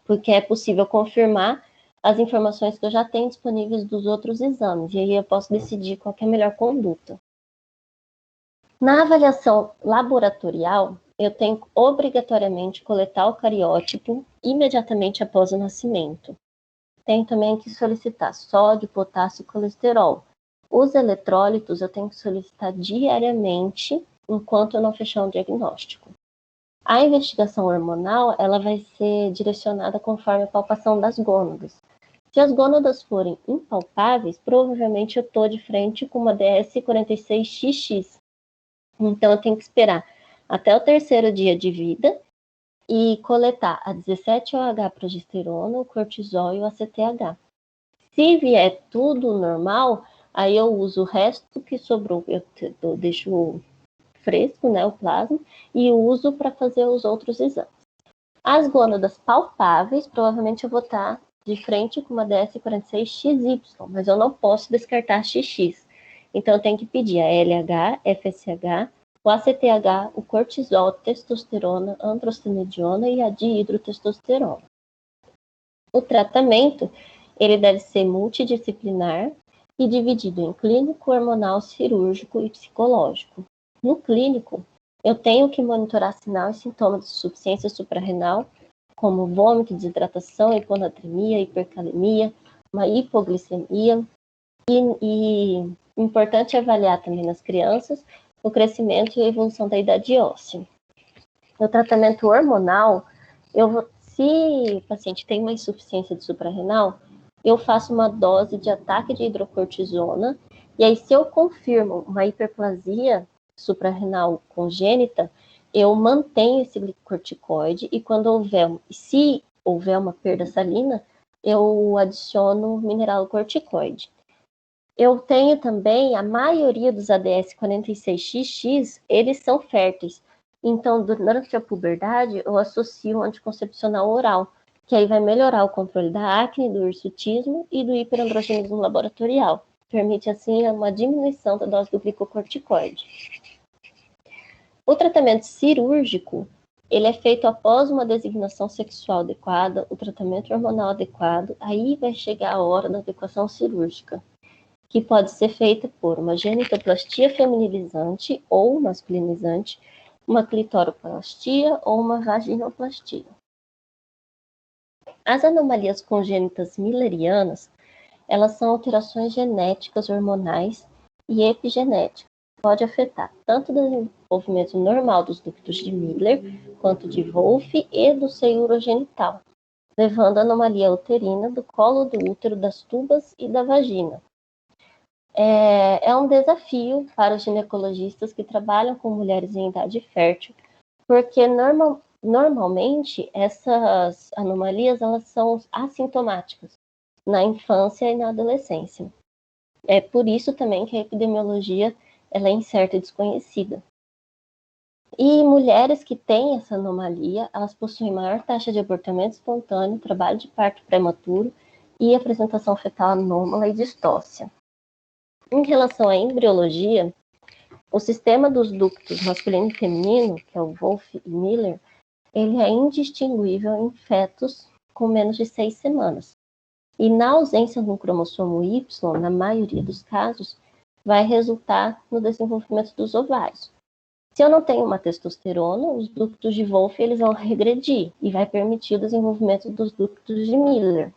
E: porque é possível confirmar as informações que eu já tenho disponíveis dos outros exames, e aí eu posso decidir qual que é a melhor conduta. Na avaliação laboratorial, eu tenho que obrigatoriamente coletar o cariótipo imediatamente após o nascimento. Tenho também que solicitar sódio, potássio e colesterol. Os eletrólitos eu tenho que solicitar diariamente enquanto eu não fechar um diagnóstico. A investigação hormonal, ela vai ser direcionada conforme a palpação das gônadas. Se as gônadas forem impalpáveis, provavelmente eu estou de frente com uma DS46XX. Então, eu tenho que esperar até o 3º dia de vida e coletar a 17-OH progesterona, o cortisol e o ACTH. Se vier tudo normal, aí eu uso o resto que sobrou, eu deixo fresco, né, o plasma, e uso para fazer os outros exames. As gônadas palpáveis, provavelmente eu vou estar de frente com uma DS46XY, mas eu não posso descartar XX. Então eu tenho que pedir a LH, FSH, o ACTH, o cortisol, testosterona, androstenediona e a dihidrotestosterona. O tratamento, ele deve ser multidisciplinar e dividido em clínico, hormonal, cirúrgico e psicológico. No clínico, eu tenho que monitorar sinal e sintomas de insuficiência suprarrenal, como vômito, desidratação, hiponatremia, hipercalemia, uma hipoglicemia. E importante avaliar também nas crianças o crescimento e a evolução da idade óssea. No tratamento hormonal, se o paciente tem uma insuficiência de suprarrenal, eu faço uma dose de ataque de hidrocortisona, e aí se eu confirmo uma hiperplasia suprarrenal congênita, eu mantenho esse glicocorticoide e se houver uma perda salina, eu adiciono mineralocorticoide. Eu tenho também, a maioria dos ADS 46XX, eles são férteis. Então, durante a puberdade, eu associo um anticoncepcional oral, que aí vai melhorar o controle da acne, do hirsutismo e do hiperandrogenismo laboratorial. Permite, assim, uma diminuição da dose do glicocorticoide. O tratamento cirúrgico, ele é feito após uma designação sexual adequada, o tratamento hormonal adequado, aí vai chegar a hora da adequação cirúrgica, que pode ser feita por uma genitoplastia feminilizante ou masculinizante, uma clitoroplastia ou uma vaginoplastia. As anomalias congênitas müllerianas, elas são alterações genéticas hormonais e epigenéticas. Pode afetar tanto o desenvolvimento normal dos ductos de Miller, quanto de Wolff e do seio urogenital, levando a anomalia uterina do colo do útero, das tubas e da vagina. É um desafio para os ginecologistas que trabalham com mulheres em idade fértil, porque normalmente essas anomalias elas são assintomáticas na infância e na adolescência. É por isso também que a epidemiologia ela é incerta e desconhecida. E mulheres que têm essa anomalia, elas possuem maior taxa de abortamento espontâneo, trabalho de parto prematuro e apresentação fetal anômala e distócia. Em relação à embriologia, O sistema dos ductos masculino e feminino, que é o Wolff e Miller, ele é indistinguível em fetos com menos de 6 semanas. E na ausência de um cromossomo Y, na maioria dos casos, vai resultar no desenvolvimento dos ovários. Se eu não tenho uma testosterona, os ductos de Wolff eles vão regredir e vai permitir o desenvolvimento dos ductos de Miller.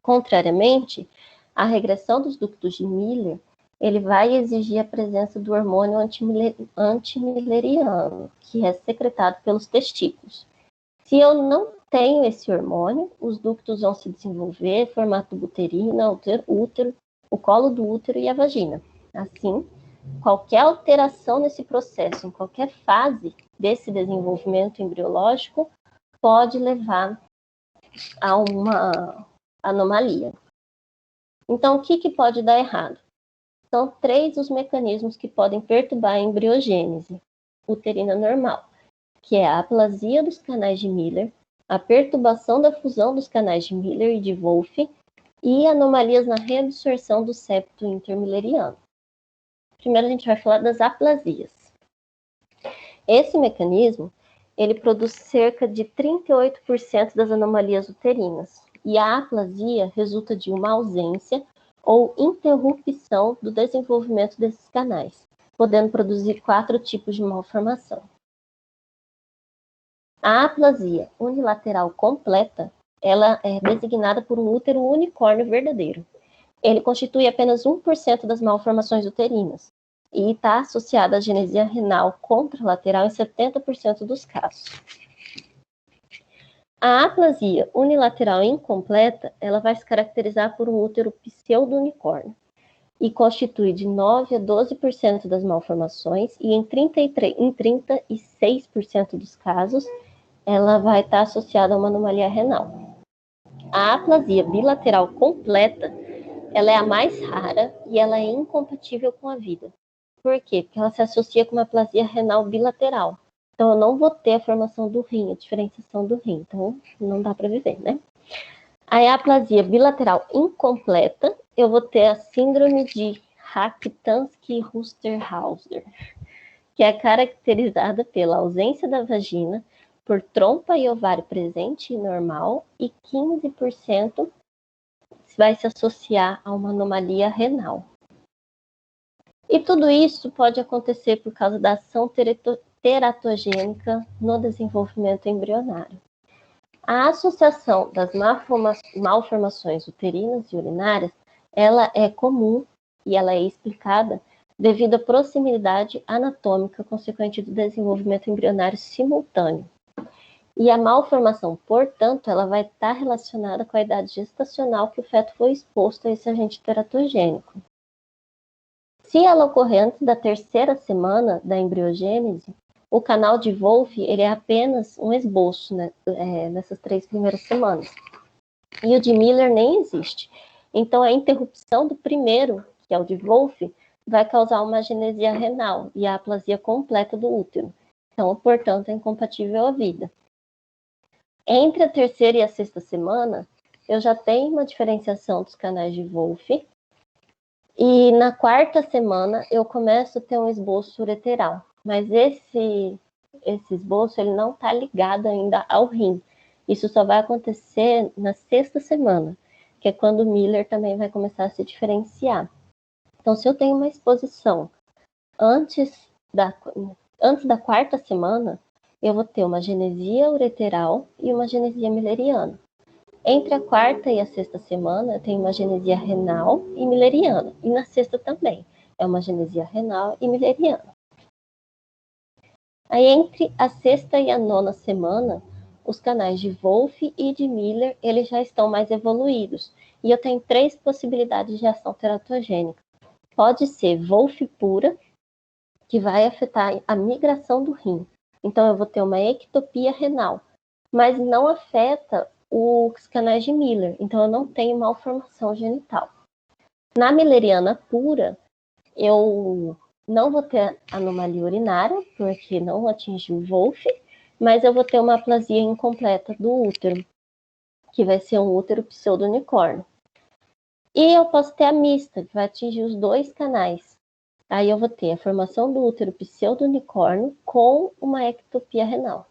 E: Contrariamente, a regressão dos ductos de Miller ele vai exigir a presença do hormônio antimilleriano, que é secretado pelos testículos. Se eu não tenho esse hormônio, os ductos vão se desenvolver, formar tubo uterino, útero, o colo do útero e a vagina. Assim, qualquer alteração nesse processo, em qualquer fase desse desenvolvimento embriológico, pode levar a uma anomalia. Então, o que pode dar errado? São 3 os mecanismos que podem perturbar a embriogênese uterina normal, que é a aplasia dos canais de Miller, a perturbação da fusão dos canais de Miller e de Wolff e anomalias na reabsorção do septo intermilleriano. Primeiro a gente vai falar das aplasias. Esse mecanismo, ele produz cerca de 38% das anomalias uterinas, e a aplasia resulta de uma ausência ou interrupção do desenvolvimento desses canais, podendo produzir 4 tipos de malformação. A aplasia unilateral completa, ela é designada por um útero unicórnio verdadeiro. Ele constitui apenas 1% das malformações uterinas e está associada à genesia renal contralateral em 70% dos casos. A aplasia unilateral incompleta, ela vai se caracterizar por um útero pseudo-unicórnio e constitui de 9 a 12% das malformações e em 36% dos casos, ela vai estar associada a uma anomalia renal. A aplasia bilateral completa, ela é a mais rara e ela é incompatível com a vida. Por quê? Porque ela se associa com uma aplasia renal bilateral. Então, eu não vou ter a formação do rim, a diferenciação do rim. Então, não dá para viver, né? Aí, a aplasia bilateral incompleta, eu vou ter a síndrome de Rachtansky-Ruster-Hauser, que é caracterizada pela ausência da vagina, por trompa e ovário presente e normal, e 15% vai se associar a uma anomalia renal. E tudo isso pode acontecer por causa da ação teratogênica no desenvolvimento embrionário. A associação das malformações uterinas e urinárias, ela é comum e ela é explicada devido à proximidade anatômica consequente do desenvolvimento embrionário simultâneo. E a malformação, portanto, ela vai estar relacionada com a idade gestacional que o feto foi exposto a esse agente teratogênico. Se ela ocorrer antes da 3ª semana da embriogênese, o canal de Wolff ele é apenas um esboço, né, nessas 3 primeiras semanas. E o de Miller nem existe. Então, a interrupção do primeiro, que é o de Wolff, vai causar uma agenesia renal e a aplasia completa do útero. Então, portanto, é incompatível à vida. Entre a 3ª e a 6ª semana, eu já tenho uma diferenciação dos canais de Wolff. E na 4ª semana, eu começo a ter um esboço ureteral. Mas esse esboço ele não está ligado ainda ao rim. Isso só vai acontecer na 6ª semana, que é quando o Miller também vai começar a se diferenciar. Então, se eu tenho uma exposição antes da 4ª semana, eu vou ter uma genesia ureteral e uma genesia milleriana. Entre a 4ª e a 6ª semana, eu tenho uma genesia renal e milleriana. E na 6ª também, é uma genesia renal e milleriana. Aí, entre a 6ª e a 9ª semana, os canais de Wolff e de Miller, eles já estão mais evoluídos. E eu tenho 3 possibilidades de ação teratogênica. Pode ser Wolff pura, que vai afetar a migração do rim. Então, eu vou ter uma ectopia renal, mas não afeta os canais de Miller. Então, eu não tenho malformação genital. Na milleriana pura, eu não vou ter anomalia urinária, porque não atingiu o Wolff, mas eu vou ter uma aplasia incompleta do útero, que vai ser um útero pseudo-unicórnio. E eu posso ter a mista, que vai atingir os 2 canais. Aí eu vou ter a formação do útero pseudo-unicórnio com uma ectopia renal.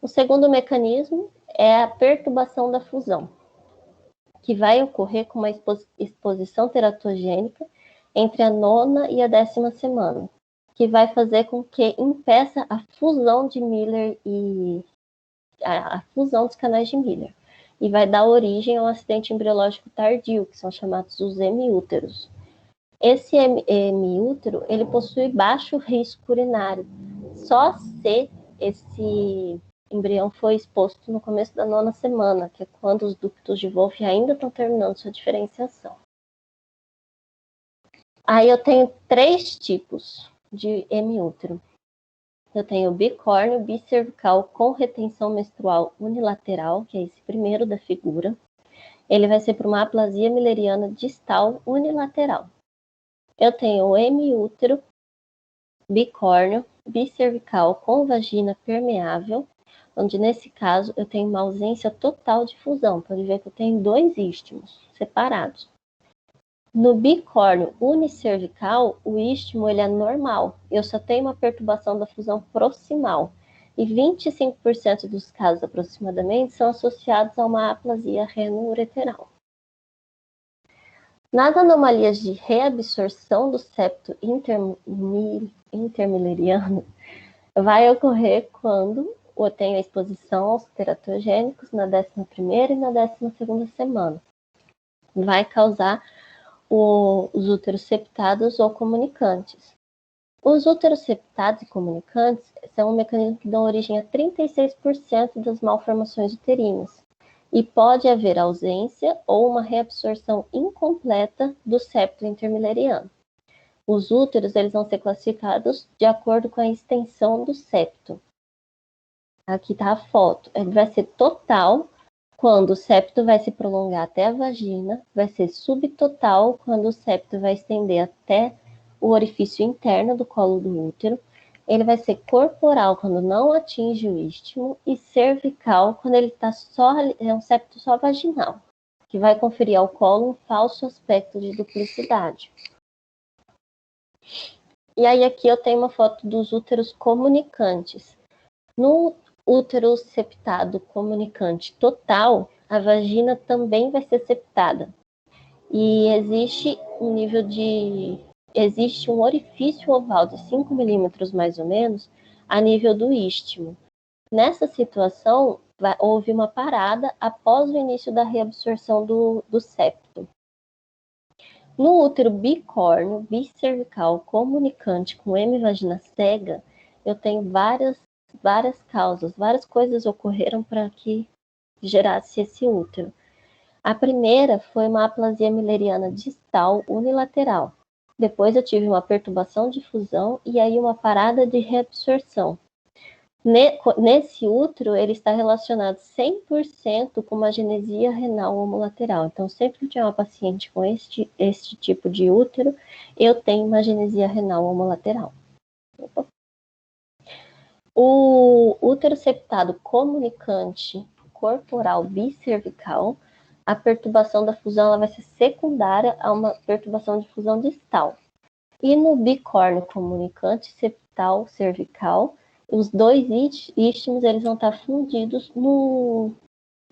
E: O segundo mecanismo é a perturbação da fusão, que vai ocorrer com uma exposição teratogênica entre a 9ª e a 10ª semana, que vai fazer com que impeça a fusão de Miller e a fusão dos canais de Miller, e vai dar origem a um acidente embriológico tardio, que são chamados os hemiúteros. Esse hemiútero, ele possui baixo risco urinário, só se esse embrião foi exposto no começo da 9ª semana, que é quando os ductos de Wolff ainda estão terminando sua diferenciação. Aí eu tenho 3 tipos de hemiútero. Eu tenho o bicórneo bicervical com retenção menstrual unilateral, que é esse primeiro da figura. Ele vai ser para uma aplasia milleriana distal unilateral. Eu tenho o hemiútero bicórneo bicervical com vagina permeável, onde nesse caso eu tenho uma ausência total de fusão. Pode ver que eu tenho 2 istmos separados. No bicórneo unicervical, o istmo ele é normal. Eu só tenho uma perturbação da fusão proximal. E 25% dos casos aproximadamente são associados a uma aplasia reno-ureteral. Nas anomalias de reabsorção do septo intermilleriano, vai ocorrer quando eu tenho a exposição aos teratogênicos na 11ª e na 12ª semana. Vai causar os úteros septados ou comunicantes. Os úteros septados e comunicantes são um mecanismo que dão origem a 36% das malformações uterinas. E pode haver ausência ou uma reabsorção incompleta do septo intermilleriano. Os úteros eles vão ser classificados de acordo com a extensão do septo. Aqui está a foto. Ele vai ser total quando o septo vai se prolongar até a vagina, vai ser subtotal quando o septo vai estender até o orifício interno do colo do útero. Ele vai ser corporal quando não atinge o istmo e cervical quando ele está é um septo só vaginal, que vai conferir ao colo um falso aspecto de duplicidade. E aí aqui eu tenho uma foto dos úteros comunicantes. No útero septado comunicante total, a vagina também vai ser septada. E existe um orifício oval de 5 milímetros mais ou menos a nível do istmo. Nessa situação, houve uma parada após o início da reabsorção do septo. No útero bicórneo, bicervical, comunicante com hemivagina cega, eu tenho várias causas, várias coisas ocorreram para que gerasse esse útero. A primeira foi uma aplasia milleriana distal unilateral. Depois eu tive uma perturbação de fusão e aí uma parada de reabsorção. Nesse útero, ele está relacionado 100% com uma genesia renal homolateral. Então, sempre que eu tiver uma paciente com este tipo de útero, eu tenho uma genesia renal homolateral. O útero septado comunicante corporal bicervical, a perturbação da fusão ela vai ser secundária a uma perturbação de fusão distal. E no bicórneo comunicante septal cervical, os 2 istmos eles vão estar fundidos no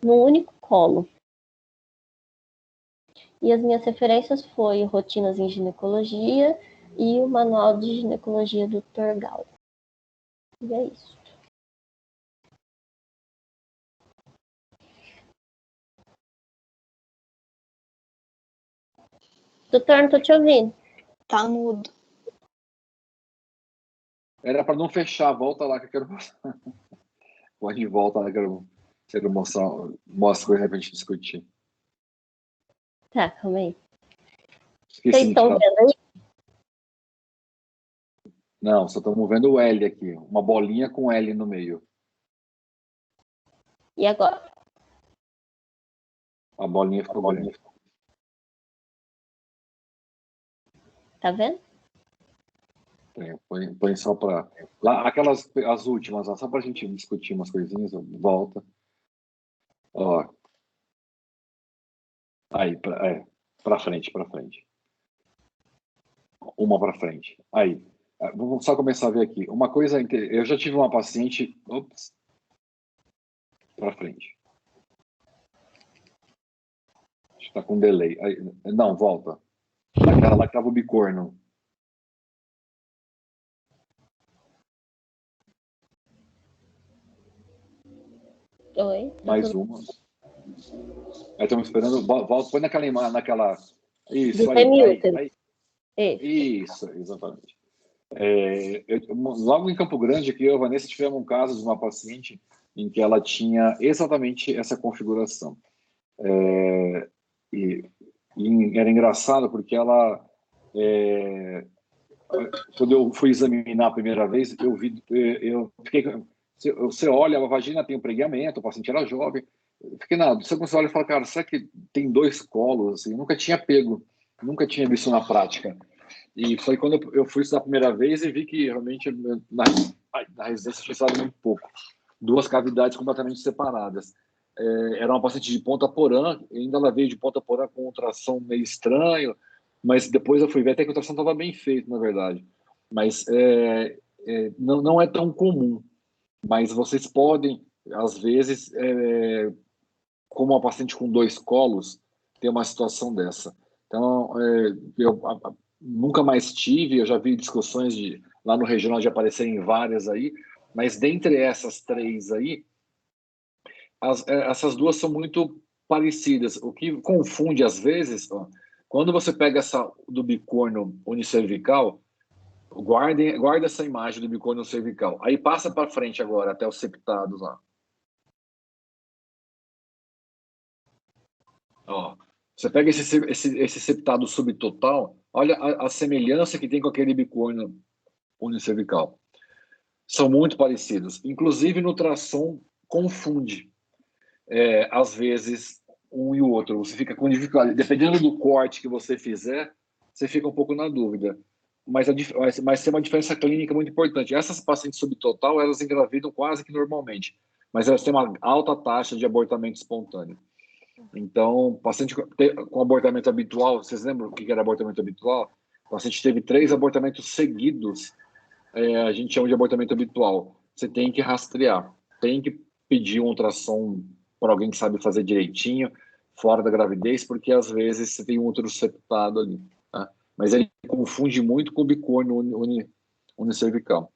E: único colo. E as minhas referências foram rotinas em ginecologia e o manual de ginecologia do Torgal. E é isso. Doutor, não tô te ouvindo.
C: Tá mudo.
A: Era para não fechar, volta lá que eu quero mostrar. Pode volta lá que eu quero mostra coisa pra gente discutir.
E: Tá, calma aí.
A: Esqueci
E: Vocês estão vendo aí?
A: Não, só estamos vendo o L aqui, uma bolinha com L no meio.
E: E agora?
A: A bolinha ficou grande.
E: Tá vendo?
A: Põe só para lá as últimas, só para a gente discutir umas coisinhas. Volta. Ó. Aí para frente. uma para frente. Aí, vamos só começar a ver aqui. Uma coisa, eu já tive uma paciente, para frente. Acho que tá com delay. Aí, não, volta. Daquela lá que tava o bicorno.
E: Oi?
A: Mais uma. Aí estamos esperando. Volta, põe naquela imagem, naquela. Isso, aí. Isso, exatamente. Logo em Campo Grande, aqui eu e a Vanessa tivemos um caso de uma paciente em que ela tinha exatamente essa configuração. E era engraçado porque ela, quando eu fui examinar a primeira vez, eu fiquei, você olha, a vagina tem um pregueamento, o paciente era jovem, eu fiquei nada, você olha e fala, cara, será que tem 2 colos? Assim, eu nunca tinha pego, nunca tinha visto na prática. E foi quando eu fui estudar a primeira vez e vi que realmente na residência tinha estudado muito pouco. 2 cavidades completamente separadas. Era uma paciente de Ponta Porã, ainda ela veio de Ponta Porã com um ultrassom meio estranho, mas depois eu fui ver até que o ultrassom estava bem feito, na verdade. Mas não é tão comum. Mas vocês podem, às vezes, como uma paciente com 2 colos, ter uma situação dessa. Então, eu nunca mais tive, eu já vi discussões lá no regional de aparecerem várias aí, mas dentre essas 3 aí, essas 2 são muito parecidas. O que confunde às vezes, quando você pega essa do bicorno unicervical, guarda essa imagem do bicorno cervical. Aí passa para frente agora, até os septados lá. Ó, você pega esse septado subtotal, olha a semelhança que tem com aquele bicorno unicervical. São muito parecidos. Inclusive no ultrassom confunde. Às vezes, um e o outro. Você fica com dificuldade. Dependendo do corte que você fizer, você fica um pouco na dúvida. Mas tem uma diferença clínica muito importante. Essas pacientes subtotal, elas engravidam quase que normalmente. Mas elas têm uma alta taxa de abortamento espontâneo. Então, paciente com abortamento habitual, vocês lembram o que era abortamento habitual? O paciente teve 3 abortamentos seguidos, a gente chama de abortamento habitual. Você tem que rastrear, tem que pedir um ultrassom para alguém que sabe fazer direitinho, fora da gravidez, porque às vezes você tem um útero septado ali. Tá? Mas ele confunde muito com o bicorno unicervical.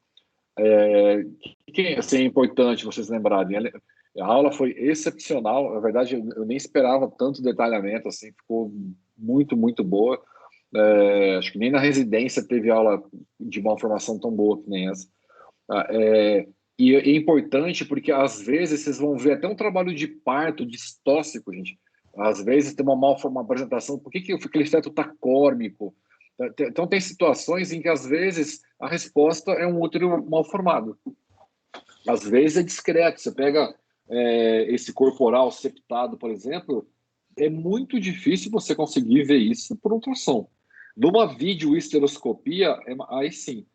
A: Que é importante vocês lembrarem. A aula foi excepcional. Na verdade, eu nem esperava tanto detalhamento, assim, ficou muito, muito boa. Acho que nem na residência teve aula de malformação tão boa que nem essa. E é importante porque, às vezes, vocês vão ver até um trabalho de parto distóxico, gente. Às vezes tem uma apresentação, por que aquele feto está córmico? Então, tem situações em que, às vezes, a resposta é um útero mal formado. Às vezes é discreto. Você pega esse corporal septado, por exemplo, é muito difícil você conseguir ver isso por ultrassom. Numa videohisteroscopia, aí sim.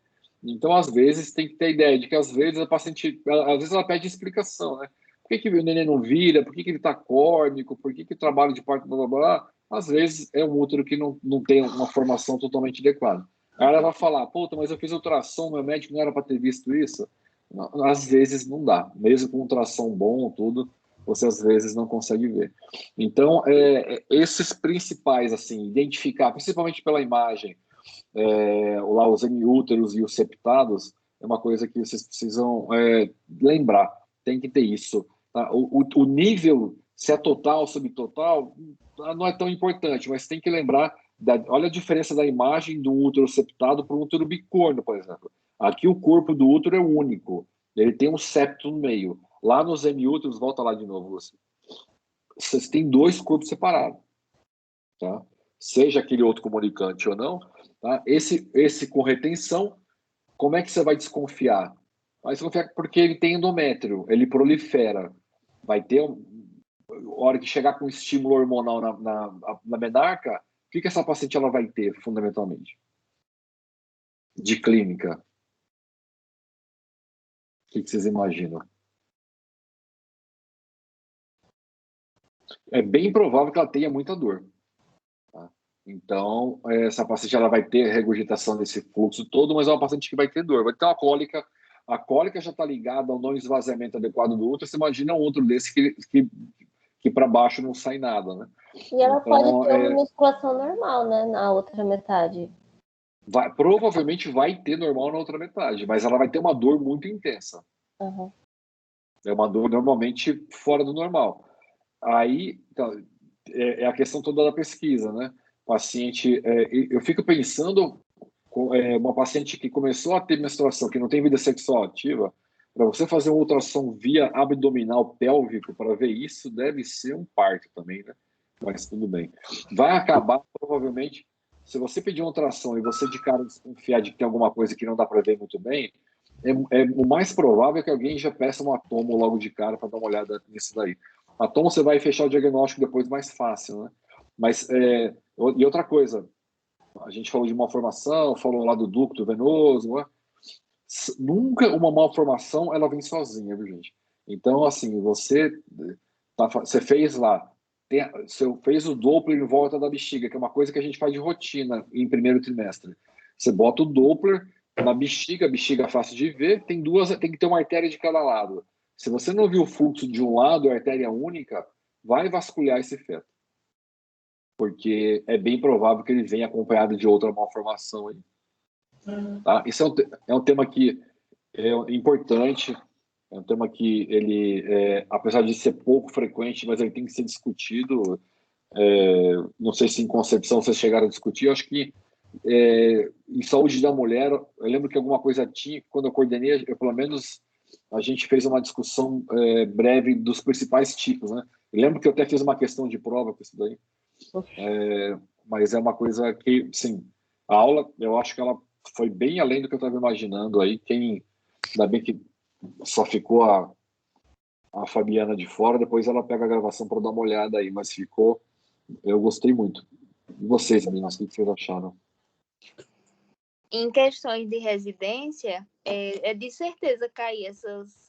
A: Então, às vezes, tem que ter a ideia de que, às vezes, a paciente, às vezes ela pede explicação, né? Por que o neném não vira? Por que ele está córnico? Por que o trabalho de parto, blá, blá, blá? Às vezes, é um útero que não tem uma formação totalmente adequada. Aí ela vai falar, puta, mas eu fiz ultrassom, meu médico não era para ter visto isso? Não, às vezes não dá. Mesmo com ultrassom bom, tudo, você às vezes não consegue ver. Então, esses principais, assim, identificar, principalmente pela imagem, lá os hemiúteros e os septados, é uma coisa que vocês precisam lembrar. Tem que ter isso. Tá? O nível, se é total ou subtotal, não é tão importante, mas tem que lembrar, olha a diferença da imagem do útero septado para um útero bicorno, por exemplo. Aqui o corpo do útero é único, ele tem um septo no meio. Lá nos hemiúteros, volta lá de novo, vocês têm 2 corpos separados. Tá? Seja aquele outro comunicante ou não, tá? Esse com retenção, como é que você vai desconfiar? Vai desconfiar porque ele tem endométrio, ele prolifera. Vai ter, a hora que chegar com estímulo hormonal na menarca, o que essa paciente ela vai ter, fundamentalmente? De clínica. O que vocês imaginam? É bem provável que ela tenha muita dor. Tá? Então, essa paciente ela vai ter regurgitação desse fluxo todo, mas é uma paciente que vai ter dor, vai ter uma cólica. A cólica já está ligada ao não esvaziamento adequado do útero. Você imagina um outro desse que para baixo não sai nada, né?
E: E ela
A: Então,
E: pode ter uma menstruação normal, né, na outra metade.
A: Provavelmente vai ter normal na outra metade, mas ela vai ter uma dor muito intensa.
E: Uhum.
A: É uma dor normalmente fora do normal. Aí, então, é a questão toda da pesquisa, né? Paciente, eu fico pensando, uma paciente que começou a ter menstruação, que não tem vida sexual ativa, para você fazer um ultrassom via abdominal pélvico para ver isso, deve ser um parto também, né? Mas tudo bem. Vai acabar, provavelmente, se você pedir um ultrassom e você de cara desconfiar de que tem alguma coisa que não dá para ver muito bem, o mais provável é que alguém já peça um atomo logo de cara para dar uma olhada nisso daí. Atomo você vai fechar o diagnóstico depois mais fácil, né? Mas, e outra coisa, a gente falou de malformação, falou lá do ducto venoso, né? Nunca uma malformação ela vem sozinha, viu, gente? Então, assim, você fez lá, você fez o Doppler em volta da bexiga, que é uma coisa que a gente faz de rotina em primeiro trimestre. Você bota o Doppler na bexiga, a bexiga é fácil de ver, tem que ter uma artéria de cada lado. Se você não viu o fluxo de um lado, a artéria única, vai vasculhar esse feto. Porque é bem provável que ele venha acompanhado de outra malformação aí. Tá? Isso é um tema que é importante, é um tema que ele, apesar de ser pouco frequente, mas ele tem que ser discutido. Não sei se em concepção vocês chegaram a discutir, eu acho que em saúde da mulher, eu lembro que alguma coisa tinha, quando eu coordenei, pelo menos a gente fez uma discussão breve dos principais tipos, né? Eu lembro que eu até fiz uma questão de prova com isso daí, mas é uma coisa que, sim, a aula, eu acho que ela foi bem além do que eu estava imaginando aí, ainda bem que só ficou a Fabiana de fora, depois ela pega a gravação para dar uma olhada aí, mas eu gostei muito. E vocês, meninas, o que vocês acharam?
D: Em questões de residência, é de certeza cair essas